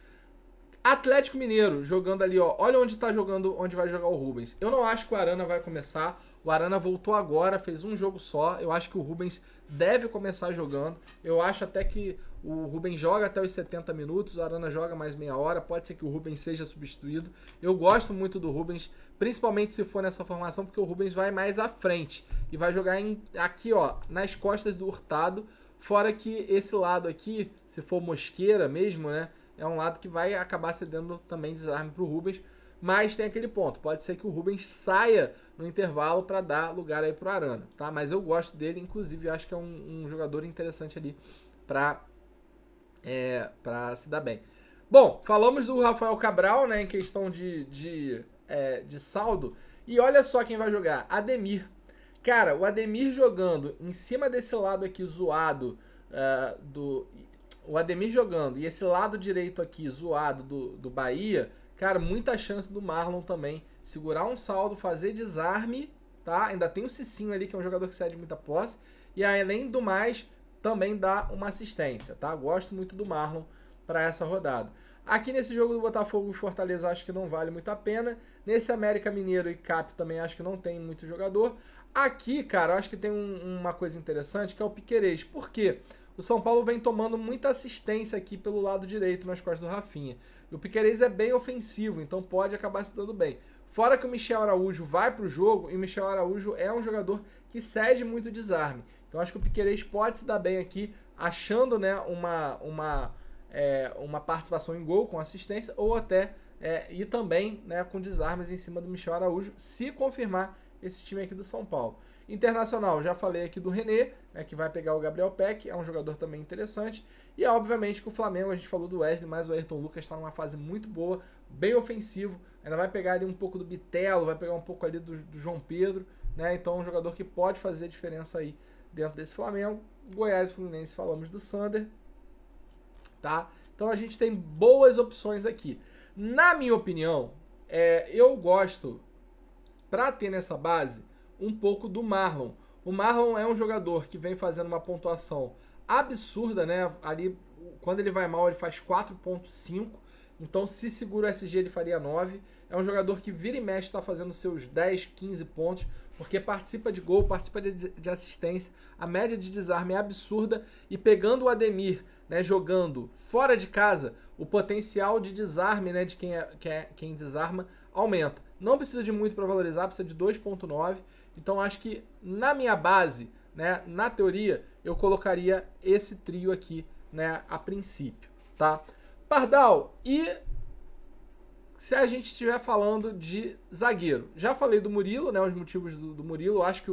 Atlético Mineiro, jogando ali, ó. Olha onde tá jogando, onde vai jogar o Rubens. Eu não acho que o Arana vai começar. O Arana voltou agora, fez um jogo só. Eu acho que o Rubens deve começar jogando. Eu acho até que o Rubens joga até os 70 minutos, o Arana joga mais meia hora. Pode ser que o Rubens seja substituído. Eu gosto muito do Rubens, principalmente se for nessa formação, porque o Rubens vai mais à frente. E vai jogar aqui, ó, nas costas do Hurtado. Fora que esse lado aqui, se for Mosqueira mesmo, né? É um lado que vai acabar cedendo também desarme para o Rubens. Mas tem aquele ponto, pode ser que o Rubens saia no intervalo para dar lugar aí pro Arana, tá? Mas eu gosto dele, inclusive acho que é um jogador interessante ali para se dar bem. Bom, falamos do Rafael Cabral, né, em questão de saldo. E olha só quem vai jogar, Ademir. Cara, o Ademir jogando em cima desse lado aqui zoado o Ademir jogando e esse lado direito aqui zoado do Bahia, cara, muita chance do Marlon também segurar um saldo, fazer desarme, tá? Ainda tem o Cicinho ali, que é um jogador que cede muita posse, e além do mais, também dá uma assistência, tá? Gosto muito do Marlon para essa rodada. Aqui nesse jogo do Botafogo e Fortaleza acho que não vale muito a pena. Nesse América Mineiro e Cap também acho que não tem muito jogador. Aqui, cara, eu acho que tem uma coisa interessante, que é o Piquerez. Por quê? O São Paulo vem tomando muita assistência aqui pelo lado direito, nas costas do Rafinha. E o Piquerez é bem ofensivo, então pode acabar se dando bem. Fora que o Michel Araújo vai para o jogo, e o Michel Araújo é um jogador que cede muito desarme. Então acho que o Piquerez pode se dar bem aqui, achando, né, uma participação em gol com assistência, ou até e também, né, com desarmes em cima do Michel Araújo, se confirmar esse time aqui do São Paulo. Internacional, já falei aqui do René, né, que vai pegar o Gabriel Peck, é um jogador também interessante. E obviamente que o Flamengo, a gente falou do Wesley, mas o Ayrton Lucas está numa fase muito boa, bem ofensivo, ainda vai pegar ali um pouco do Bitelo, vai pegar um pouco ali do João Pedro, né? Então é um jogador que pode fazer a diferença aí dentro desse Flamengo. Goiás e Fluminense falamos do Sander, tá? Então a gente tem boas opções aqui. Na minha opinião, eu gosto, para ter nessa base, um pouco do Marlon. O Marlon é um jogador que vem fazendo uma pontuação absurda, né? Ali, quando ele vai mal, ele faz 4.5. Então, se segura o SG, ele faria 9. É um jogador que vira e mexe, está fazendo seus 10, 15 pontos, porque participa de gol, participa de assistência. A média de desarme é absurda. E pegando o Ademir, né, jogando fora de casa, o potencial de desarme, né, de quem desarma aumenta. Não precisa de muito para valorizar, precisa de 2.9. Então, acho que na minha base, né, na teoria, eu colocaria esse trio aqui, né, a princípio, tá? Pardal, e se a gente estiver falando de zagueiro? Já falei do Murilo, né, os motivos do Murilo. Eu acho que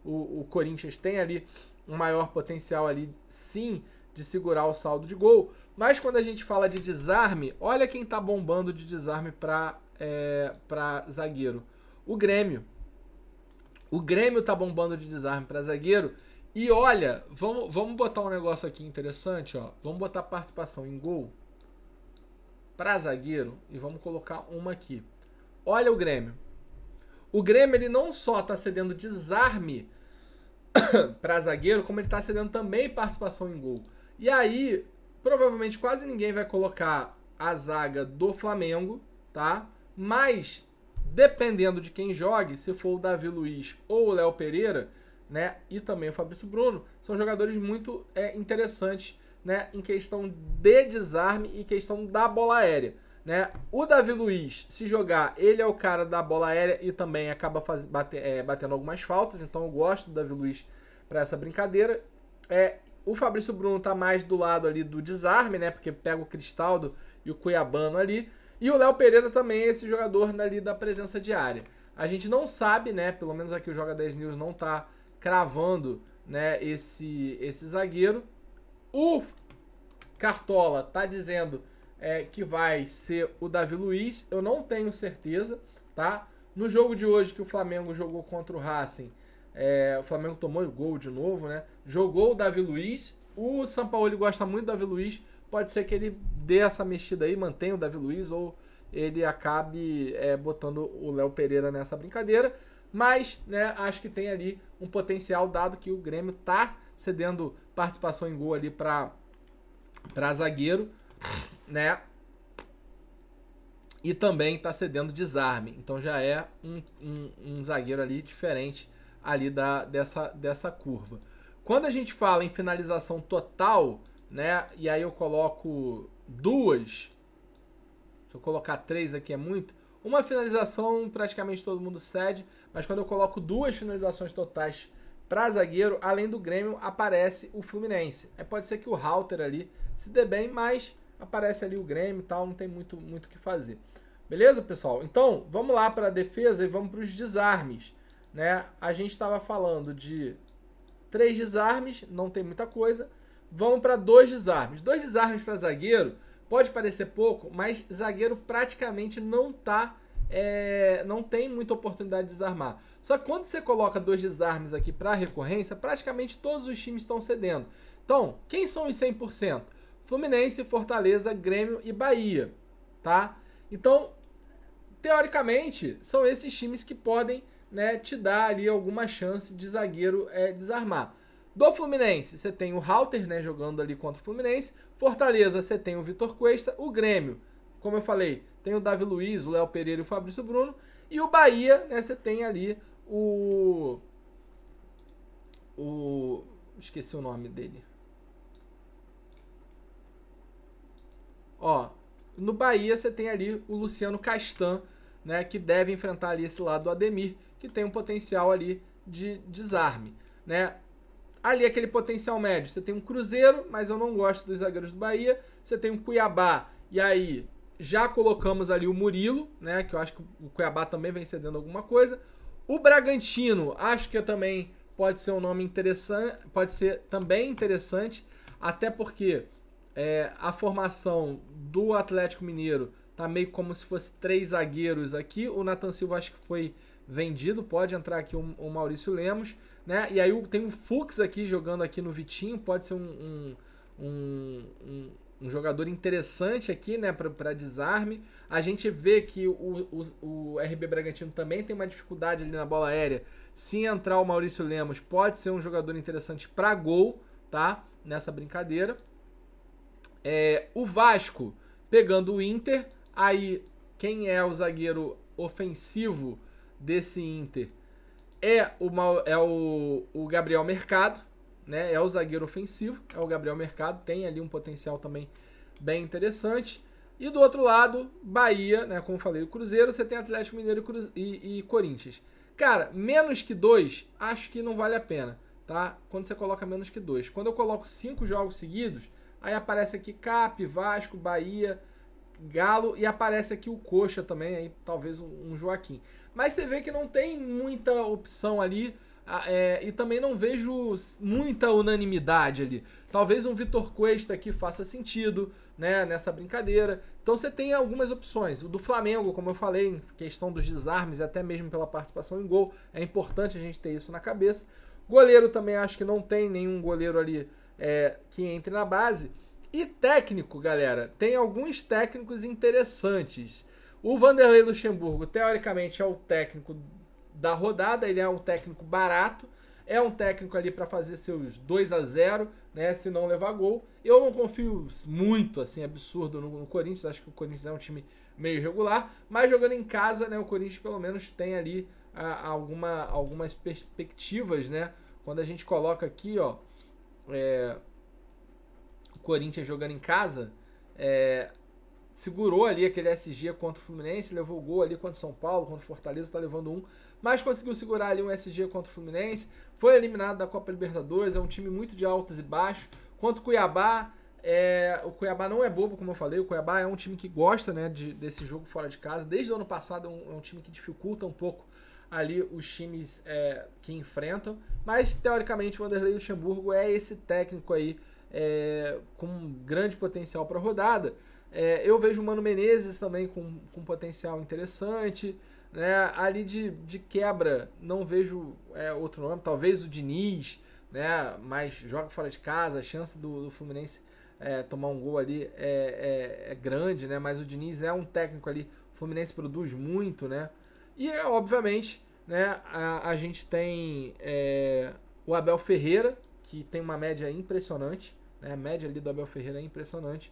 o Corinthians tem ali um maior potencial ali, sim, de segurar o saldo de gol. Mas quando a gente fala de desarme, olha quem tá bombando de desarme para zagueiro. O Grêmio. O Grêmio tá bombando de desarme para zagueiro. E olha, vamos botar um negócio aqui interessante, ó. Vamos botar participação em gol para zagueiro e vamos colocar uma aqui. Olha o Grêmio. O Grêmio, ele não só tá cedendo desarme para zagueiro, como ele tá cedendo também participação em gol. E aí, provavelmente quase ninguém vai colocar a zaga do Flamengo, tá? Mas dependendo de quem jogue, se for o Davi Luiz ou o Léo Pereira, né, e também o Fabrício Bruno, são jogadores muito interessantes, né, em questão de desarme e questão da bola aérea, né? O Davi Luiz, se jogar, ele é o cara da bola aérea e também acaba batendo algumas faltas, então eu gosto do Davi Luiz para essa brincadeira. O Fabrício Bruno tá mais do lado ali do desarme, né, porque pega o Cristaldo e o Cuiabano ali. E o Léo Pereira também é esse jogador ali da presença de área. A gente não sabe, né, pelo menos aqui o Joga 10 News não tá cravando, né, esse zagueiro. O Cartola tá dizendo que vai ser o Davi Luiz. Eu não tenho certeza, tá? No jogo de hoje que o Flamengo jogou contra o Racing, o Flamengo tomou o gol de novo, né? Jogou o Davi Luiz. O Sampaoli gosta muito do Davi Luiz. Pode ser que ele dê essa mexida aí, mantenha o Davi Luiz, ou ele acabe botando o Léo Pereira nessa brincadeira. Mas, né, acho que tem ali um potencial, dado que o Grêmio tá cedendo participação em gol ali para zagueiro, né? E também tá cedendo desarme. Então já é um zagueiro ali diferente ali dessa curva. Quando a gente fala em finalização total, né? E aí eu coloco duas. Se eu colocar 3 aqui é muito. Uma finalização praticamente todo mundo cede, mas quando eu coloco 2 finalizações totais para zagueiro, além do Grêmio, aparece o Fluminense. Pode ser que o Halter ali se dê bem, mas aparece ali o Grêmio e tal, não tem muito o que fazer. Beleza, pessoal? Então, vamos lá para a defesa e vamos para os desarmes, né? A gente estava falando de 3 desarmes, não tem muita coisa. Vamos para 2 desarmes. 2 desarmes para zagueiro pode parecer pouco, mas zagueiro praticamente não tem muita oportunidade de desarmar. Só que quando você coloca 2 desarmes aqui para recorrência, praticamente todos os times estão cedendo. Então, quem são os 100%? Fluminense, Fortaleza, Grêmio e Bahia, tá? Então, teoricamente, são esses times que podem, né, te dar ali alguma chance de zagueiro desarmar. Do Fluminense, você tem o Halter, né, jogando ali contra o Fluminense. Fortaleza, você tem o Vitor Cuesta. O Grêmio, como eu falei, tem o Davi Luiz, o Léo Pereira e o Fabrício Bruno. E o Bahia, né, você tem ali esqueci o nome dele. Ó, no Bahia você tem ali o Luciano Castan, né, que deve enfrentar ali esse lado do Ademir, que tem um potencial ali de desarme, né? Ali aquele potencial médio, você tem um Cruzeiro, mas eu não gosto dos zagueiros do Bahia. Você tem um Cuiabá, e aí já colocamos ali o Murilo, né, que eu acho que o Cuiabá também vem cedendo alguma coisa. O Bragantino, acho que também pode ser um nome interessante, pode ser também interessante, até porque a formação do Atlético Mineiro tá meio como se fosse 3 zagueiros aqui. O Nathan Silva acho que foi vendido, pode entrar aqui o Maurício Lemos, né? E aí tem um Fux aqui jogando aqui no Vitinho, pode ser um jogador interessante aqui, né, para desarme. A gente vê que o RB Bragantino também tem uma dificuldade ali na bola aérea. Se entrar o Maurício Lemos, pode ser um jogador interessante para gol, tá? Nessa brincadeira. O Vasco pegando o Inter. Aí, quem é o zagueiro ofensivo desse Inter é o Gabriel Mercado, né? É o zagueiro ofensivo, é o Gabriel Mercado, tem ali um potencial também bem interessante. E do outro lado, Bahia, né? Como eu falei, o Cruzeiro, você tem Atlético Mineiro e Corinthians. Cara, menos que 2, acho que não vale a pena, tá? Quando você coloca menos que 2. Quando eu coloco 5 jogos seguidos, aí aparece aqui Cap, Vasco, Bahia, Galo e aparece aqui o Coxa também, aí talvez um Joaquim. Mas você vê que não tem muita opção ali e também não vejo muita unanimidade ali. Talvez um Vitor Cuesta aqui faça sentido, né, nessa brincadeira. Então você tem algumas opções. O do Flamengo, como eu falei, em questão dos desarmes e até mesmo pela participação em gol, é importante a gente ter isso na cabeça. Goleiro também acho que não tem nenhum goleiro ali que entre na base. E técnico, galera, tem alguns técnicos interessantes. O Vanderlei Luxemburgo, teoricamente, é o técnico da rodada, ele é um técnico barato, é um técnico ali para fazer seus 2-0, né, se não levar gol. Eu não confio muito, assim, absurdo no Corinthians, acho que o Corinthians é um time meio irregular, mas jogando em casa, né, o Corinthians pelo menos tem ali algumas perspectivas, né, quando a gente coloca aqui, ó, o Corinthians jogando em casa, segurou ali aquele SG contra o Fluminense, levou o gol ali contra o São Paulo, contra o Fortaleza, tá levando um, mas conseguiu segurar ali um SG contra o Fluminense, foi eliminado da Copa Libertadores, é um time muito de altos e baixos. Contra o Cuiabá, o Cuiabá não é bobo, como eu falei, o Cuiabá é um time que gosta, né, desse jogo fora de casa, desde o ano passado é um time que dificulta um pouco ali os times que enfrentam, mas teoricamente o Vanderlei Luxemburgo é esse técnico aí com um grande potencial para a rodada. Eu vejo o Mano Menezes também com potencial interessante, né? Ali de quebra não vejo outro nome, talvez o Diniz, né? Mas joga fora de casa, a chance do Fluminense tomar um gol ali é grande, né? Mas o Diniz é um técnico ali, o Fluminense produz muito, né? E obviamente, né, a gente tem o Abel Ferreira, que tem uma média impressionante, né? A média ali do Abel Ferreira é impressionante.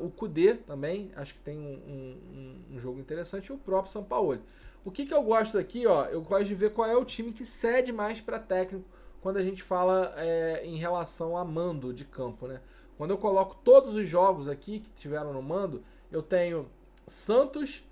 O Kudê também, acho que tem um jogo interessante. E o próprio Sampaoli. O que eu gosto aqui, ó, eu gosto de ver qual é o time que cede mais para técnico quando a gente fala em relação a mando de campo, né? Quando eu coloco todos os jogos aqui que tiveram no mando, eu tenho Santos,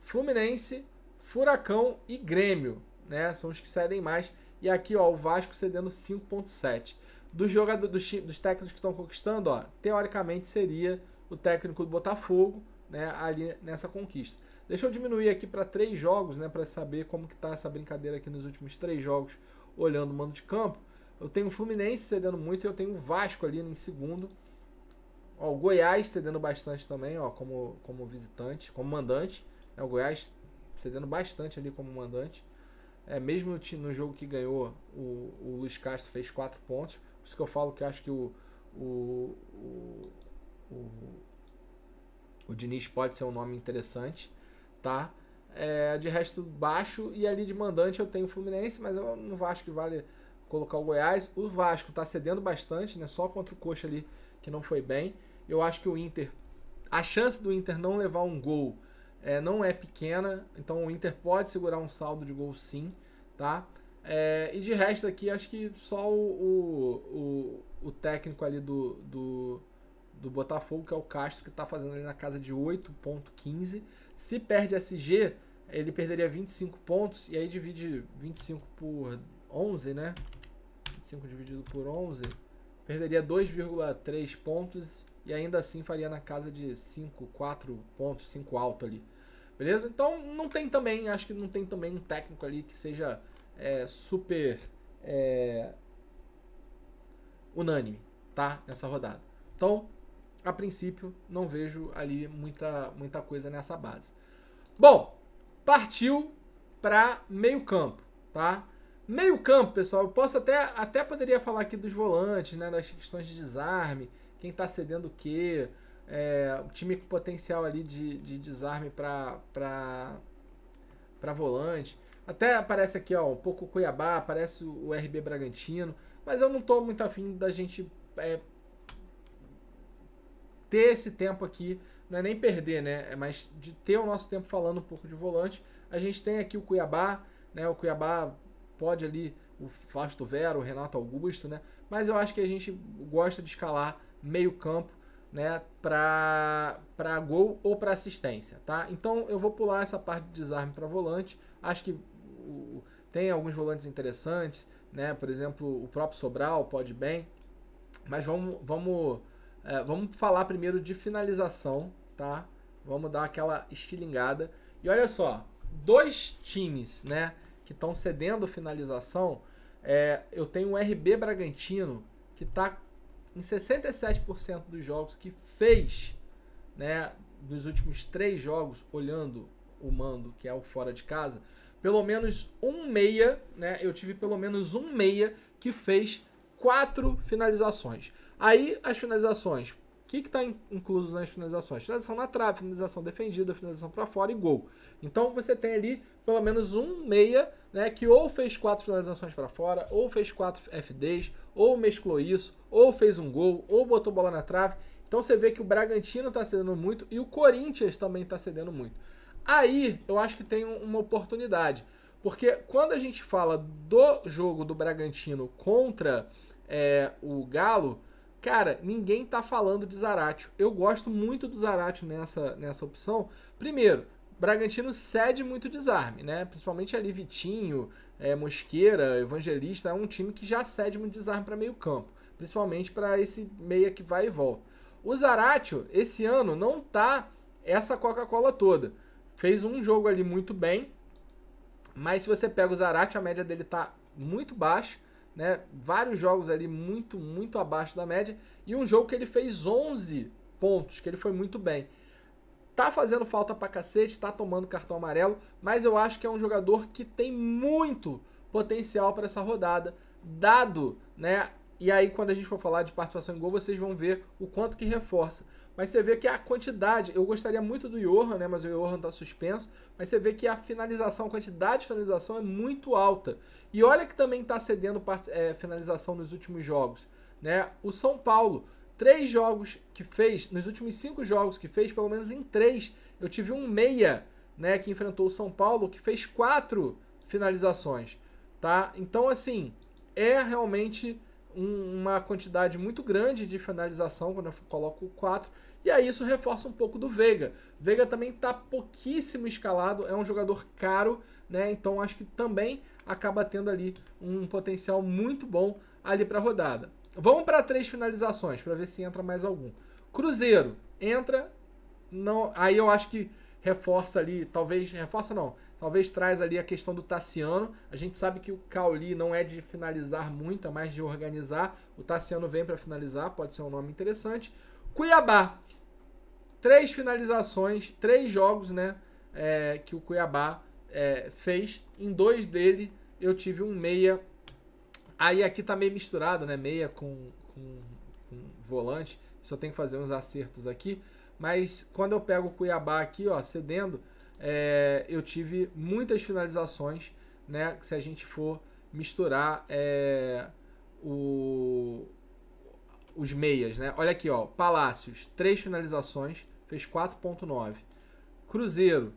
Fluminense, Furacão e Grêmio, né? São os que cedem mais. E aqui, ó, o Vasco cedendo 5.7. Dos técnicos que estão conquistando, ó, teoricamente seria o técnico do Botafogo, né, ali nessa conquista. Deixa eu diminuir aqui para 3 jogos, né, para saber como que tá essa brincadeira aqui nos últimos 3 jogos, olhando o mando de campo. Eu tenho o Fluminense cedendo muito e eu tenho o Vasco ali em segundo. Ó, o Goiás cedendo bastante também, ó, como visitante, como mandante. Né, o Goiás cedendo bastante ali como mandante. Mesmo no jogo que ganhou, o Luiz Castro fez 4 pontos. Por isso que eu falo que eu acho que o Diniz pode ser um nome interessante, tá? De resto, baixo, e ali de mandante eu tenho o Fluminense, mas eu não acho que vale colocar o Goiás. O Vasco tá cedendo bastante, né? Só contra o Coxa ali que não foi bem. Eu acho que o Inter, a chance do Inter não levar um gol não é pequena, então o Inter pode segurar um saldo de gol sim, tá? E de resto aqui, acho que só o técnico ali do Botafogo, que é o Castro, que está fazendo ali na casa de 8.15. Se perde SG, ele perderia 25 pontos, e aí divide 25 por 11, né? 25 dividido por 11, perderia 2,3 pontos, e ainda assim faria na casa de 5, 4 pontos, 5 alto ali. Beleza? Então não tem também, acho que não tem também um técnico ali que seja super unânime, tá? Nessa rodada. Então, a princípio, não vejo ali muita coisa nessa base. Bom, partiu para meio campo, tá? Meio campo, pessoal, eu posso até poderia falar aqui dos volantes, né, das questões de desarme, quem tá cedendo o quê, o time com potencial ali de desarme para volante. Até aparece aqui, ó, um pouco o Cuiabá, aparece o RB Bragantino, mas eu não tô muito afim da gente ter esse tempo aqui, não é nem perder, né, mas de ter o nosso tempo falando um pouco de volante. A gente tem aqui o Cuiabá, né, o Cuiabá pode ali o Fausto Vera, o Renato Augusto, né? Mas eu acho que a gente gosta de escalar meio campo, né? Para gol ou para assistência, tá? Então eu vou pular essa parte de desarme para volante. Acho que tem alguns volantes interessantes, né? Por exemplo, o próprio Sobral pode bem. Mas vamos falar primeiro de finalização, tá? Vamos dar aquela estilingada. E olha só, dois times, né, que estão cedendo finalização. Eu tenho o RB Bragantino, que está em 67% dos jogos que fez, né, nos últimos 3 jogos, olhando o mando, que é o fora de casa, pelo menos um meia, né, eu tive pelo menos um meia que fez 4 finalizações. Aí as finalizações, o que está incluso nas finalizações? Finalização na trave, finalização defendida, finalização para fora e gol. Então você tem ali pelo menos um meia, né, que ou fez 4 finalizações para fora, ou fez 4 FDs, ou mesclou isso, ou fez um gol, ou botou bola na trave. Então você vê que o Bragantino está cedendo muito e o Corinthians também está cedendo muito. Aí eu acho que tem uma oportunidade, porque quando a gente fala do jogo do Bragantino contra o Galo, cara, ninguém tá falando de Zaratio. Eu gosto muito do Zaratio nessa opção. Primeiro, Bragantino cede muito desarme, né? Principalmente ali Vitinho, Mosqueira, Evangelista. É um time que já cede muito desarme para meio campo. Principalmente para esse meia que vai e volta. O Zaratio, esse ano, não tá essa Coca-Cola toda. Fez um jogo ali muito bem. Mas se você pega o Zaratio, a média dele tá muito baixa. Né, vários jogos ali muito, muito abaixo da média. E um jogo que ele fez 11 pontos, que ele foi muito bem. Tá fazendo falta pra cacete, tá tomando cartão amarelo, mas eu acho que é um jogador que tem muito potencial para essa rodada, dado, né? E aí quando a gente for falar de participação em gol, vocês vão ver o quanto que reforça. Mas você vê que a quantidade, eu gostaria muito do Johan, né? Mas o Johan tá suspenso. Mas você vê que a finalização, a quantidade de finalização é muito alta. E olha que também tá cedendo finalização nos últimos jogos, né? O São Paulo, 3 jogos que fez, nos últimos 5 jogos que fez, pelo menos em 3, eu tive um meia, né? Que enfrentou o São Paulo, que fez 4 finalizações, tá? Então, assim, é realmente uma quantidade muito grande de finalização quando eu coloco 4, e aí isso reforça um pouco do Veiga. Veiga também está pouquíssimo escalado, é um jogador caro, né? Então acho que também acaba tendo ali um potencial muito bom ali para a rodada. Vamos para 3 finalizações para ver se entra mais algum. Cruzeiro entra, não, aí eu acho que reforça ali, talvez traz ali a questão do Tassiano. A gente sabe que o Cauli não é de finalizar muito, é mais de organizar. O Tassiano vem para finalizar, pode ser um nome interessante. Cuiabá, 3 finalizações, 3 jogos, né, que o Cuiabá fez. Em 2 dele eu tive um meia. Aí aqui tá meio misturado, né, meia com volante. Só tem que fazer uns acertos aqui. Mas quando eu pego o Cuiabá aqui, ó, cedendo, eu tive muitas finalizações, né? Se a gente for misturar os meias, né? Olha aqui, ó, Palácios, 3 finalizações, fez 4.9. Cruzeiro,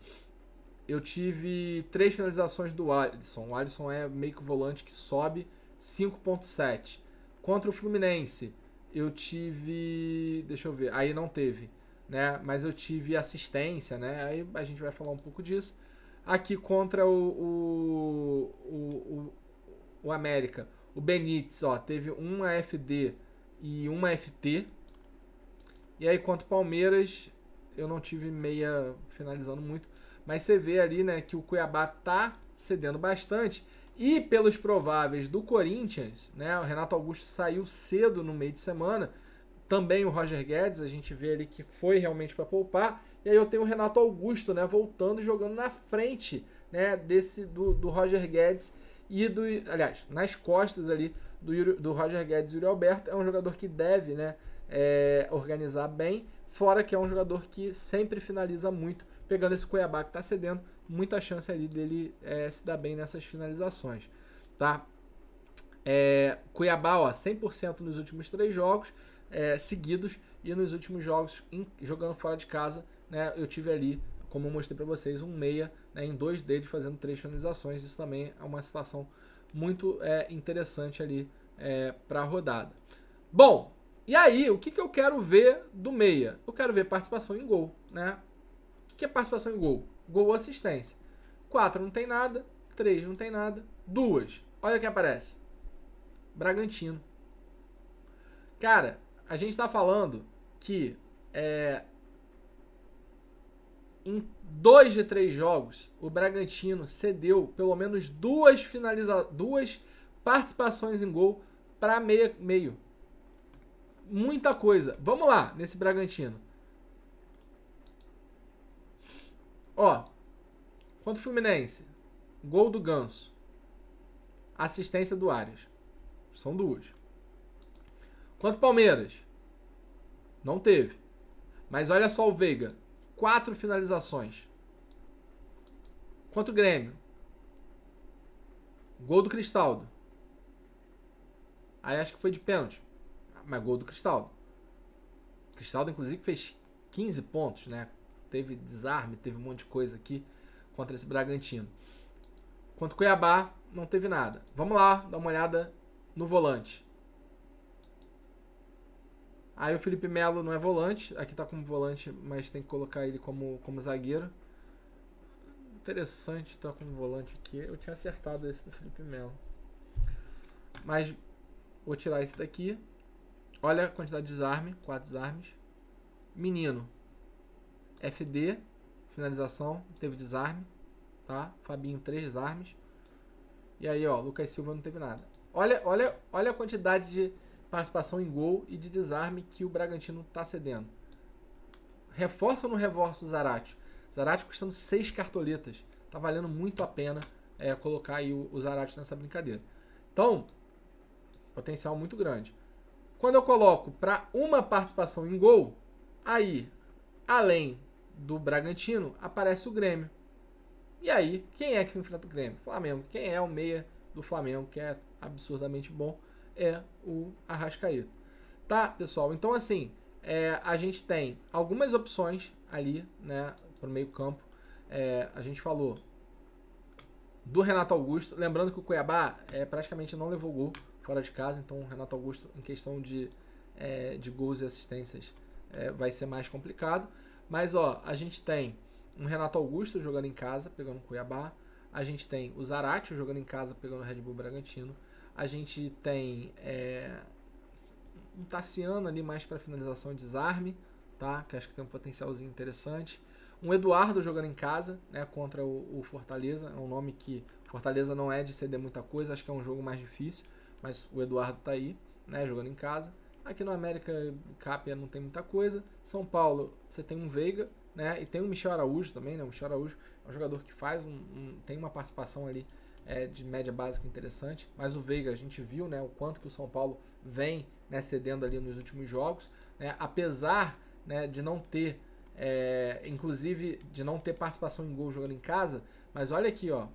eu tive 3 finalizações do Alisson. O Alisson é meio que volante que sobe, 5.7. Contra o Fluminense, eu tive, deixa eu ver, aí não teve, né? Mas eu tive assistência, né? Aí a gente vai falar um pouco disso. Aqui contra o América, o Benítez, ó, teve uma FD e uma FT. E aí contra o Palmeiras, eu não tive meia finalizando muito, mas você vê ali, né, que o Cuiabá tá cedendo bastante. E pelos prováveis do Corinthians, né, o Renato Augusto saiu cedo no meio de semana. Também o Roger Guedes, a gente vê ali que foi realmente para poupar. E aí eu tenho o Renato Augusto, né, voltando e jogando na frente, né, do Roger Guedes. e aliás, nas costas ali do Roger Guedes e Yuri Alberto. É um jogador que deve, né, organizar bem, fora que é um jogador que sempre finaliza muito, pegando esse Cuiabá que está cedendo, muita chance ali dele se dar bem nessas finalizações, tá? Cuiabá, ó, 100% nos últimos 3 jogos seguidos, e nos últimos jogos jogando fora de casa, né, eu tive ali, como eu mostrei para vocês, um meia, né, em 2 deles fazendo 3 finalizações. Isso também é uma situação muito interessante ali para a rodada. Bom, e aí, o que eu quero ver do meia? Eu quero ver participação em gol, né? O que é participação em gol? Gol ou assistência. 4 não tem nada, 3 não tem nada, 2. Olha quem aparece. Bragantino. Cara, a gente tá falando que em 2 de 3 jogos o Bragantino cedeu pelo menos 2 participações em gol para meio. Muita coisa. Vamos lá nesse Bragantino. Ó, contra o Fluminense, gol do Ganso, assistência do Arias. São 2. Quanto ao Palmeiras, não teve. Mas olha só o Veiga, 4 finalizações. Quanto o Grêmio, gol do Cristaldo. Aí acho que foi de pênalti, mas gol do Cristaldo. Cristaldo, inclusive, fez 15 pontos, né? Teve desarme, teve um monte de coisa aqui contra esse Bragantino. Quanto o Cuiabá, não teve nada. Vamos lá, dar uma olhada no volante. Aí o Felipe Melo não é volante. Aqui tá como volante, mas tem que colocar ele como zagueiro. Interessante tá como volante aqui. Eu tinha acertado esse do Felipe Melo. Mas vou tirar esse daqui. Olha a quantidade de desarme. 4 desarmes. Menino. FD. Finalização. Teve desarme. Tá? Fabinho, 3 desarmes. E aí, ó, Lucas Silva não teve nada. Olha a quantidade de participação em gol e de desarme que o Bragantino tá cedendo. Reforça ou não reforça o Zarate? Zarate custando 6 cartoletas. Tá valendo muito a pena colocar aí o Zarate nessa brincadeira. Então, potencial muito grande. Quando eu coloco para uma participação em gol, aí, além do Bragantino, aparece o Grêmio. E aí, quem é que enfrenta o Grêmio? Flamengo. Quem é o meia do Flamengo, que é absurdamente bom, é o Arrascaeta. Tá, pessoal? Então, assim, a gente tem algumas opções ali, né, pro meio campo. A gente falou do Renato Augusto. Lembrando que o Cuiabá praticamente não levou gol fora de casa, então o Renato Augusto, em questão de gols e assistências, vai ser mais complicado. Mas, ó, a gente tem um Renato Augusto jogando em casa, pegando o Cuiabá. A gente tem o Zarate jogando em casa, pegando o Red Bull Bragantino. A gente tem um Tassiano ali mais para finalização e desarme, tá? Que acho que tem um potencialzinho interessante. Um Eduardo jogando em casa, né, contra o Fortaleza. É um nome que Fortaleza não é de ceder muita coisa, acho que é um jogo mais difícil, mas o Eduardo tá aí, né, jogando em casa. Aqui no América Capia não tem muita coisa. São Paulo, você tem um Veiga, né, e tem o Michel Araújo também, né? O Michel Araújo é um jogador que faz tem uma participação ali de média básica interessante, mas o Veiga a gente viu, né, o quanto que o São Paulo vem, né, cedendo ali nos últimos jogos, né, apesar, né, de não ter inclusive de não ter participação em gol jogando em casa, mas olha aqui, ó,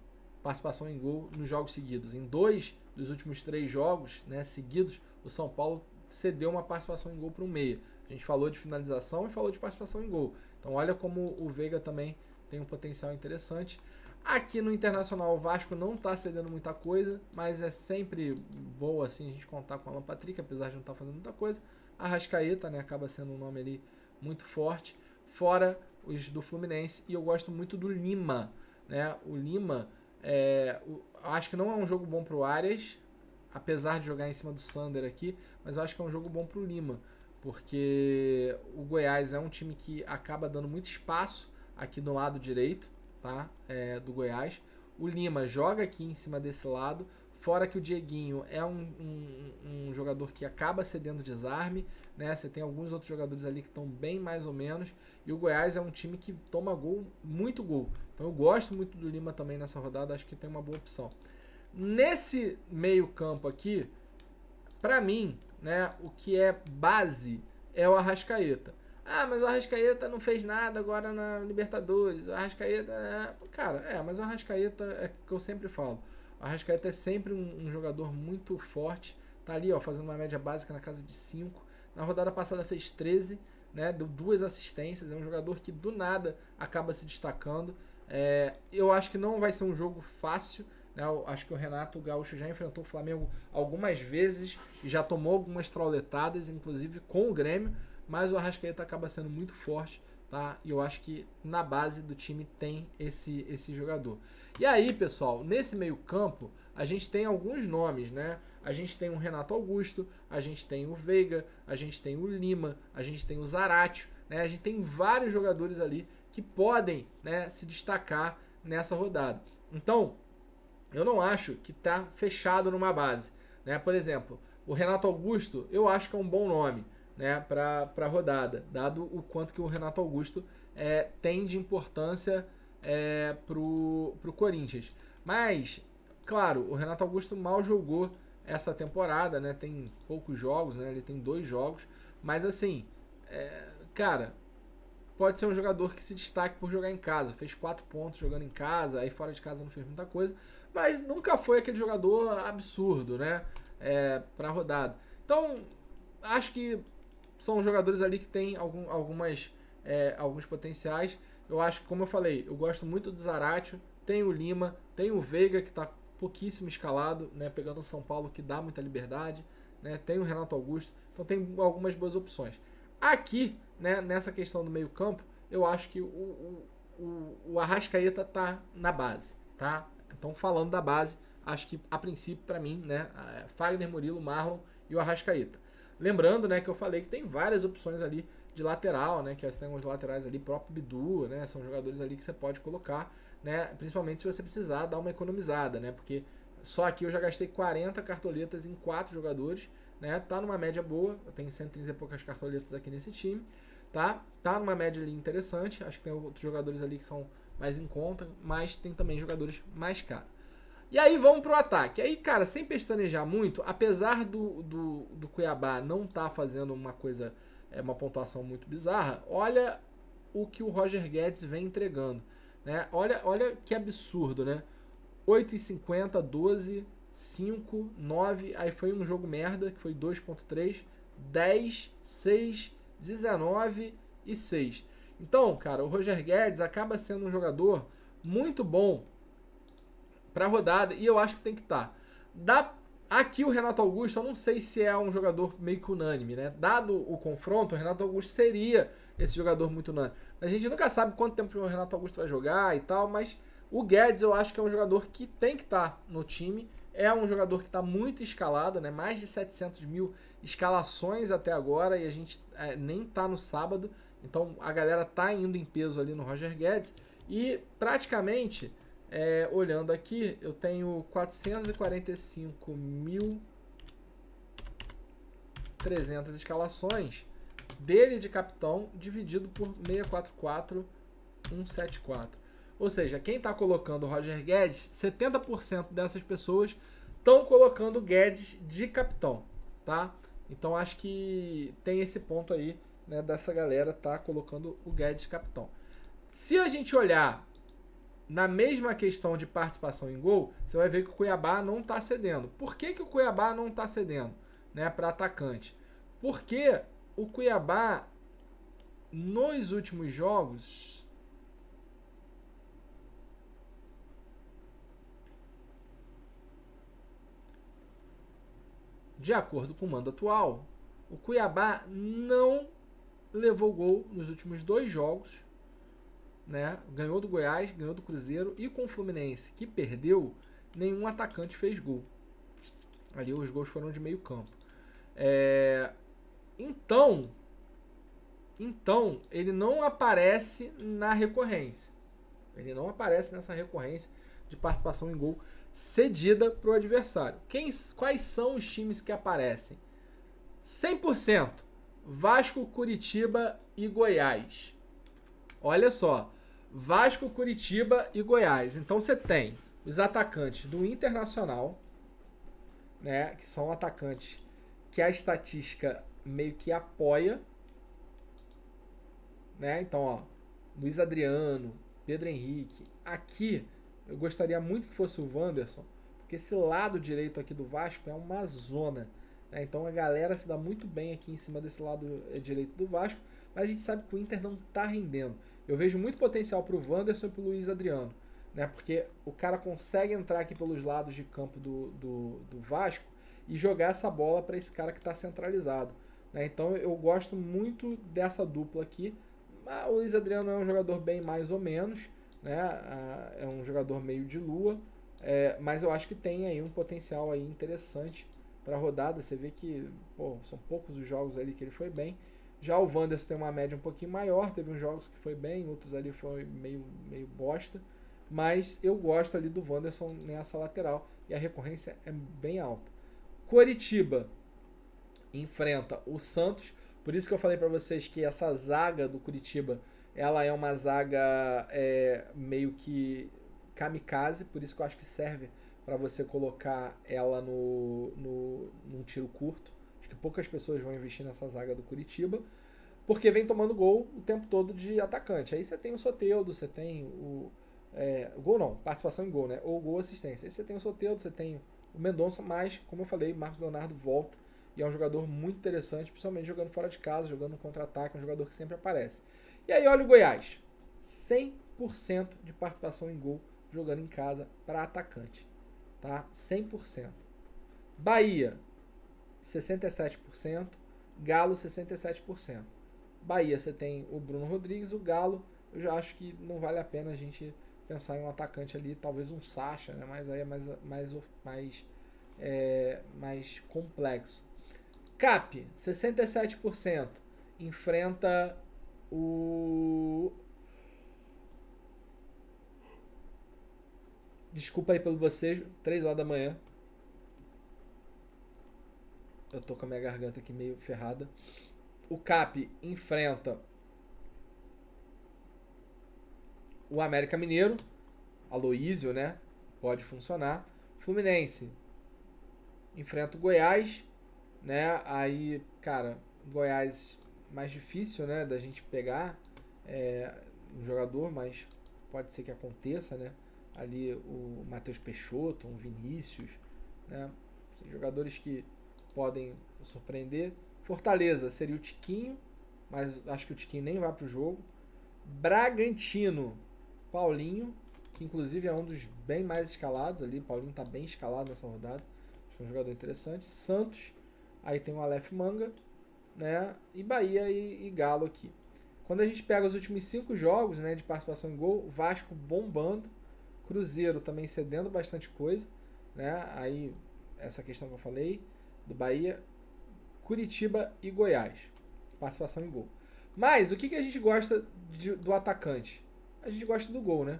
participação em gol nos jogos seguidos. Em 2 dos últimos 3 jogos, né, seguidos, o São Paulo cedeu uma participação em gol para o meia. A gente falou de finalização e falou de participação em gol. Então olha como o Veiga também tem um potencial interessante. Aqui no Internacional, o Vasco não está cedendo muita coisa, mas é sempre boa assim a gente contar com o Alan Patrick, apesar de não estar fazendo muita coisa. A Arrascaeta, né, acaba sendo um nome ali muito forte, fora os do Fluminense, e eu gosto muito do Lima, né? O Lima, acho que não é um jogo bom para o Arias, apesar de jogar em cima do Sander aqui, mas eu acho que é um jogo bom para o Lima, porque o Goiás é um time que acaba dando muito espaço aqui do lado direito, tá? Do Goiás. O Lima joga aqui em cima desse lado, fora que o Dieguinho é um jogador que acaba cedendo desarme, né? Você tem alguns outros jogadores ali que estão bem mais ou menos, e o Goiás é um time que toma gol, muito gol. Então eu gosto muito do Lima também nessa rodada, acho que tem uma boa opção. Nesse meio campo aqui, pra mim, né, o que é base é o Arrascaeta. Ah, mas o Arrascaeta não fez nada agora na Libertadores. O Arrascaeta... Cara, mas o Arrascaeta é o que eu sempre falo. O Arrascaeta é sempre um jogador muito forte. Tá ali, ó, fazendo uma média básica na casa de 5. Na rodada passada fez 13, né? Deu 2 assistências. É um jogador que do nada acaba se destacando. Eu acho que não vai ser um jogo fácil, né? Eu acho que o Renato Gaúcho já enfrentou o Flamengo algumas vezes e já tomou algumas trauletadas, inclusive com o Grêmio. Mas o Arrascaeta acaba sendo muito forte, tá? E eu acho que na base do time tem esse jogador. E aí, pessoal, nesse meio campo, a gente tem alguns nomes, né? A gente tem o Renato Augusto, a gente tem o Veiga, a gente tem o Lima, a gente tem o Zaratio, né? A gente tem vários jogadores ali que podem, né, se destacar nessa rodada. Então, eu não acho que tá fechado numa base, né? Por exemplo, o Renato Augusto, eu acho que é um bom nome, né, para a rodada, dado o quanto que o Renato Augusto tem de importância pro Corinthians. Mas, claro, o Renato Augusto mal jogou essa temporada, né, tem poucos jogos, né, ele tem 2 jogos, mas assim, cara, pode ser um jogador que se destaque por jogar em casa, fez 4 pontos jogando em casa, aí fora de casa não fez muita coisa, mas nunca foi aquele jogador absurdo, né, para a rodada. Então, acho que são jogadores ali que têm alguns potenciais. Eu acho que, como eu falei, eu gosto muito do Zaratio, tem o Lima, tem o Veiga, que está pouquíssimo escalado, né, pegando o São Paulo, que dá muita liberdade, né, tem o Renato Augusto, então tem algumas boas opções. Aqui, né, nessa questão do meio campo, eu acho que o Arrascaeta tá na base, tá? Então, falando da base, acho que, a princípio, para mim, né, Fagner, Murilo, Marlon e o Arrascaeta. Lembrando, né, que eu falei que tem várias opções ali de lateral, né, que tem uns laterais ali, próprio Bidu, né, são jogadores ali que você pode colocar, né, principalmente se você precisar dar uma economizada, né, porque só aqui eu já gastei 40 cartoletas em 4 jogadores, né, tá numa média boa, eu tenho 130 e poucas cartoletas aqui nesse time, tá numa média ali interessante, acho que tem outros jogadores ali que são mais em conta, mas tem também jogadores mais caros. E aí vamos pro ataque. Aí, cara, sem pestanejar muito, apesar do Cuiabá não tá fazendo uma coisa, uma pontuação muito bizarra, olha o que o Roger Guedes vem entregando, né? Olha que absurdo, né? 8,50, 12, 5, 9, aí foi um jogo merda, que foi 2,3, 10, 6, 19 e 6. Então, cara, o Roger Guedes acaba sendo um jogador muito bom para a rodada, e eu acho que tem que estar. Aqui o Renato Augusto, eu não sei se é um jogador meio que unânime, né? Dado o confronto, o Renato Augusto seria esse jogador muito unânime. A gente nunca sabe quanto tempo o Renato Augusto vai jogar e tal, mas o Guedes eu acho que é um jogador que tem que estar no time. É um jogador que está muito escalado, né? Mais de 700 mil escalações até agora, e a gente nem está no sábado. Então a galera tá indo em peso ali no Roger Guedes. E praticamente... olhando aqui, eu tenho 445.300 escalações dele de capitão, dividido por 644.174. Ou seja, quem está colocando o Roger Guedes, 70% dessas pessoas estão colocando o Guedes de capitão, tá? Então acho que tem esse ponto aí, né, dessa galera tá colocando o Guedes de capitão. Se a gente olhar na mesma questão de participação em gol, você vai ver que o Cuiabá não está cedendo. Por que o Cuiabá não está cedendo, né, para atacante? Porque o Cuiabá, nos últimos jogos, de acordo com o mando atual, o Cuiabá não levou gol nos últimos 2 jogos, né? Ganhou do Goiás, ganhou do Cruzeiro, e com o Fluminense, que perdeu, nenhum atacante fez gol. Ali os gols foram de meio campo. Então ele não aparece na recorrência. Ele não aparece nessa recorrência de participação em gol cedida para o adversário. Quais são os times que aparecem? 100%. Vasco, Curitiba e Goiás. Olha só. Vasco, Curitiba e Goiás. Então você tem os atacantes do Internacional, né, que são atacantes que a estatística meio que apoia, né? Então, ó, Luiz Adriano, Pedro Henrique. Aqui eu gostaria muito que fosse o Wanderson, porque esse lado direito aqui do Vasco é uma zona, né? Então a galera se dá muito bem aqui em cima desse lado direito do Vasco, mas a gente sabe que o Inter não está rendendo. Eu vejo muito potencial para o Wanderson e para o Luiz Adriano, né? Porque o cara consegue entrar aqui pelos lados de campo do Vasco e jogar essa bola para esse cara que está centralizado, né? Então eu gosto muito dessa dupla aqui. O Luiz Adriano é um jogador bem mais ou menos, né? É um jogador meio de lua, mas eu acho que tem aí um potencial aí interessante para a rodada. Você vê que são poucos os jogos ali que ele foi bem. Já o Wanderson tem uma média um pouquinho maior, teve uns jogos que foi bem, outros ali foi meio bosta, mas eu gosto ali do Wanderson nessa lateral e a recorrência é bem alta. Coritiba enfrenta o Santos, por isso que eu falei para vocês que essa zaga do Coritiba, ela é uma zaga meio que kamikaze, por isso que eu acho que serve para você colocar ela num tiro curto. Acho que poucas pessoas vão investir nessa zaga do Coritiba, porque vem tomando gol o tempo todo de atacante. Aí você tem o Soteldo, você tem gol não, participação em gol, né? Ou gol assistência. Aí você tem o Soteldo, você tem o Mendonça, mas, como eu falei, Marcos Leonardo volta e é um jogador muito interessante, principalmente jogando fora de casa, jogando no contra-ataque, é um jogador que sempre aparece. E aí olha o Goiás, 100% de participação em gol jogando em casa para atacante, tá? 100%. Bahia, 67%, Galo 67%. Bahia você tem o Bruno Rodrigues, o Galo eu já acho que não vale a pena a gente pensar em um atacante ali, talvez um Sacha, né? Mas aí é mais complexo. Cap, 67%, enfrenta o... Desculpa aí pelo bocejo, 3 horas da manhã. Eu tô com a minha garganta aqui meio ferrada. O Cap enfrenta o América Mineiro, Aloísio, né? Pode funcionar. Fluminense enfrenta o Goiás, né? Aí, cara, Goiás mais difícil, né, da gente pegar um jogador, mas pode ser que aconteça, né? Ali o Matheus Peixoto, um Vinícius, né? São jogadores que podem surpreender. Fortaleza seria o Tiquinho, mas acho que o Tiquinho nem vai pro jogo. Bragantino, Paulinho, que inclusive é um dos bem mais escalados ali. Paulinho tá bem escalado nessa rodada. Acho que é um jogador interessante. Santos, aí tem o Aleph Manga, né? E Bahia e Galo aqui. Quando a gente pega os últimos 5 jogos, né, de participação em gol, Vasco bombando, Cruzeiro também cedendo bastante coisa, né? Aí essa questão que eu falei do Bahia, Curitiba e Goiás, participação em gol. Mas o que a gente gosta do atacante? A gente gosta do gol, né?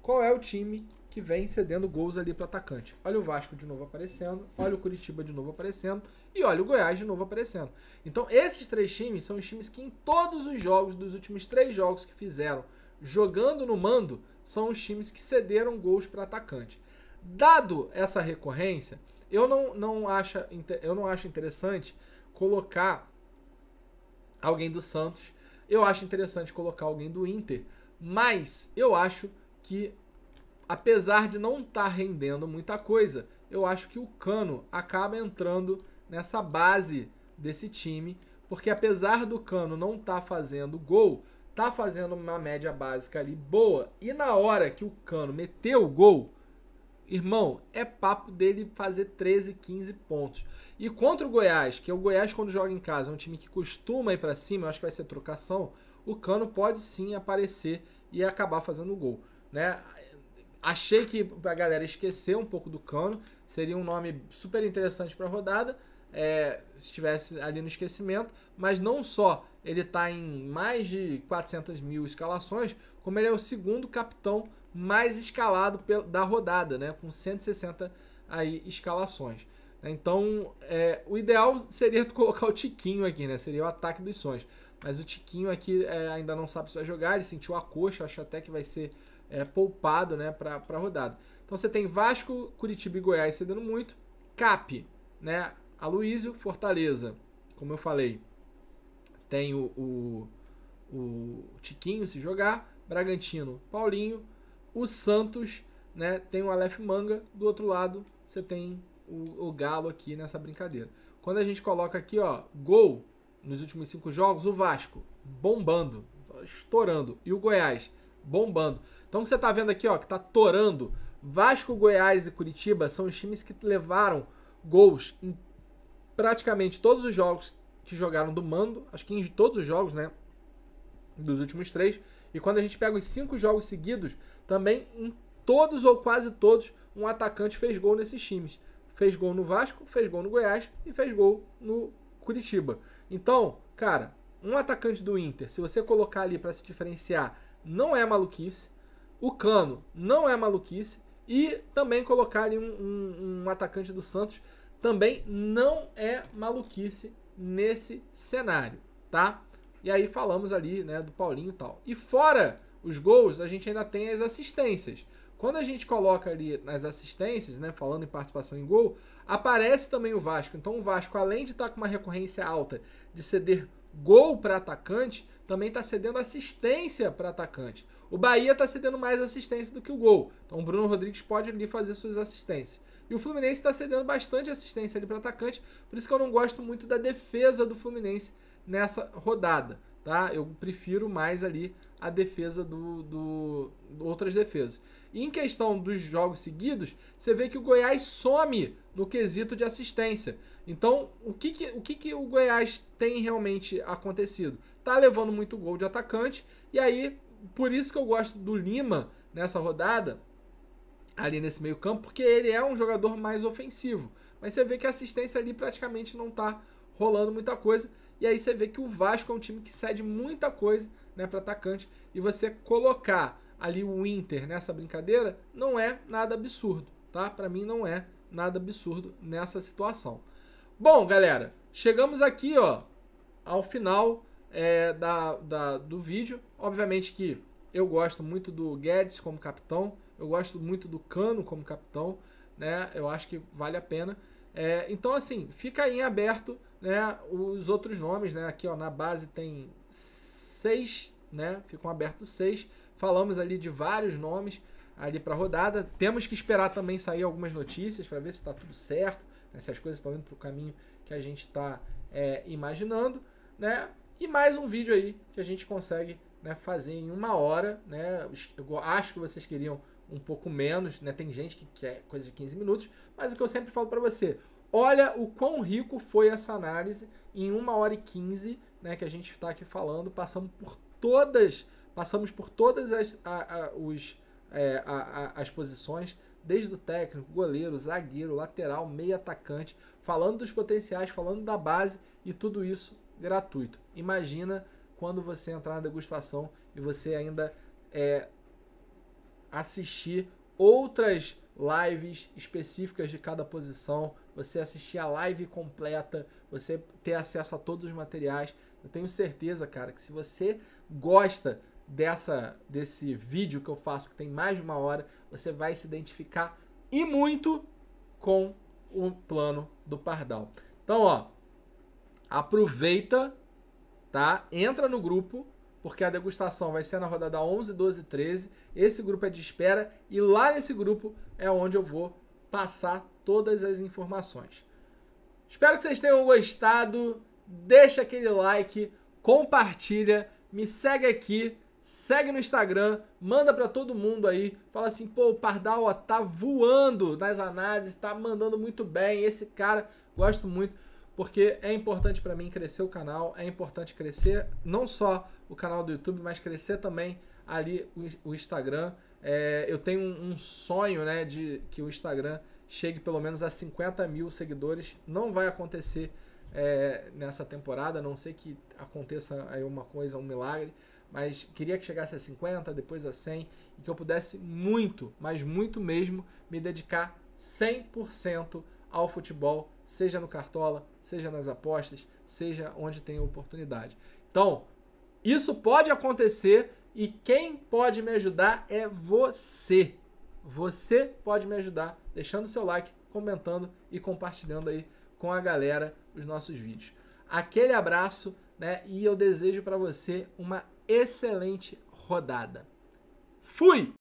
Qual é o time que vem cedendo gols ali para o atacante? Olha o Vasco de novo aparecendo, olha o Curitiba de novo aparecendo e olha o Goiás de novo aparecendo. Então esses 3 times são os times que em todos os jogos, dos últimos 3 jogos que fizeram, jogando no mando, são os times que cederam gols para atacante. Dado essa recorrência, eu não acho interessante colocar alguém do Santos, eu acho interessante colocar alguém do Inter, mas eu acho que, apesar de não estar rendendo muita coisa, eu acho que o Cano acaba entrando nessa base desse time, porque apesar do Cano não estar fazendo gol, tá fazendo uma média básica ali boa, e na hora que o Cano meteu o gol, irmão, é papo dele fazer 13, 15 pontos. E contra o Goiás, que é o Goiás quando joga em casa, é um time que costuma ir pra cima, eu acho que vai ser trocação, o Cano pode sim aparecer e acabar fazendo gol, né? Achei que a galera esqueceu um pouco do Cano, seria um nome super interessante para a rodada, se estivesse ali no esquecimento, mas não só ele tá em mais de 400 mil escalações, como ele é o segundo capitão mais escalado da rodada, né? Com 160 aí escalações. Então, o ideal seria colocar o Tiquinho aqui, né? Seria o ataque dos sonhos. Mas o Tiquinho aqui ainda não sabe se vai jogar, ele sentiu a coxa, acho até que vai ser poupado, né, para a rodada. Então você tem Vasco, Curitiba e Goiás cedendo muito, Cap, né, Aloísio, Fortaleza, como eu falei, tem o Tiquinho se jogar, Bragantino, Paulinho, o Santos, né, tem o Aleph Manga, do outro lado você tem o Galo aqui nessa brincadeira. Quando a gente coloca aqui, ó, gol nos últimos 5 jogos, o Vasco bombando, estourando, e o Goiás bombando. Então você tá vendo aqui, ó, que tá torando. Vasco, Goiás e Curitiba são os times que levaram gols em praticamente todos os jogos que jogaram do mando, acho que em todos os jogos, né, dos últimos 3. E quando a gente pega os 5 jogos seguidos, também em todos ou quase todos, um atacante fez gol nesses times. Fez gol no Vasco, fez gol no Goiás e fez gol no Curitiba. Então, cara, um atacante do Inter, se você colocar ali para se diferenciar, não é maluquice. O Cano não é maluquice. E também colocar ali um atacante do Santos também não é maluquice nesse cenário, tá? E aí falamos ali, né, do Paulinho e tal. E fora os gols, a gente ainda tem as assistências. Quando a gente coloca ali nas assistências, né, falando em participação em gol, aparece também o Vasco. Então o Vasco, além de estar com uma recorrência alta de ceder gol para atacante, também está cedendo assistência para atacante. O Bahia está cedendo mais assistência do que o gol. Então o Bruno Rodrigues pode ali fazer suas assistências. E o Fluminense está cedendo bastante assistência ali para atacante, por isso que eu não gosto muito da defesa do Fluminense nessa rodada, tá? Eu prefiro mais ali a defesa outras defesas. E em questão dos jogos seguidos, você vê que o Goiás some no quesito de assistência. Então, o que o Goiás tem realmente acontecido? Tá levando muito gol de atacante, e aí, por isso que eu gosto do Lima nessa rodada, ali nesse meio campo, porque ele é um jogador mais ofensivo. Mas você vê que a assistência ali praticamente não tá rolando muita coisa. E aí você vê que o Vasco é um time que cede muita coisa, né, para atacante. E você colocar ali o Inter nessa brincadeira não é nada absurdo, tá? Para mim não é nada absurdo nessa situação. Bom, galera, chegamos aqui, ó, ao final do vídeo. Obviamente que eu gosto muito do Guedes como capitão. Eu gosto muito do Cano como capitão, né? Eu acho que vale a pena. Então, assim, fica aí em aberto, né, os outros nomes, né? Aqui, ó, na base tem 6, né? Ficam abertos 6. Falamos ali de vários nomes ali para a rodada. Temos que esperar também sair algumas notícias para ver se está tudo certo, né? Se as coisas estão indo para o caminho que a gente está imaginando, né? E mais um vídeo aí que a gente consegue, né, fazer em 1 hora, né? Eu acho que vocês queriam um pouco menos, né? Tem gente que quer coisa de 15 minutos, mas o que eu sempre falo para você, olha o quão rico foi essa análise em 1 hora e 15, né, que a gente está aqui falando, passamos por todas as posições, desde o técnico, goleiro, zagueiro, lateral, meio atacante, falando dos potenciais, falando da base e tudo isso gratuito. Imagina quando você entrar na degustação e você ainda assistir outras lives específicas de cada posição, você assistir a live completa, você ter acesso a todos os materiais. Eu tenho certeza, cara, que se você gosta desse vídeo que eu faço, que tem mais de 1 hora, você vai se identificar e muito com o plano do Pardal. Então, ó, aproveita, tá? Entra no grupo, porque a degustação vai ser na rodada 11, 12 e 13. Esse grupo é de espera e lá nesse grupo é onde eu vou passar todas as informações. Espero que vocês tenham gostado. Deixa aquele like, compartilha, me segue aqui, segue no Instagram, manda para todo mundo aí. Fala assim, pô, o Pardal, ó, tá voando nas análises, tá mandando muito bem. Esse cara, gosto muito. Porque é importante para mim crescer o canal, é importante crescer não só o canal do YouTube, mas crescer também ali o Instagram. Eu tenho um sonho, né, de que o Instagram chegue pelo menos a 50 mil seguidores. Não vai acontecer nessa temporada, a não sei que aconteça aí uma coisa, um milagre, mas queria que chegasse a 50, depois a 100, e que eu pudesse muito, mas muito mesmo, me dedicar 100% ao futebol, seja no Cartola, seja nas apostas, seja onde tem oportunidade. Então, isso pode acontecer E quem pode me ajudar é você. Você pode me ajudar deixando seu like, comentando e compartilhando aí com a galera os nossos vídeos. Aquele abraço, né? E eu desejo para você uma excelente rodada. Fui!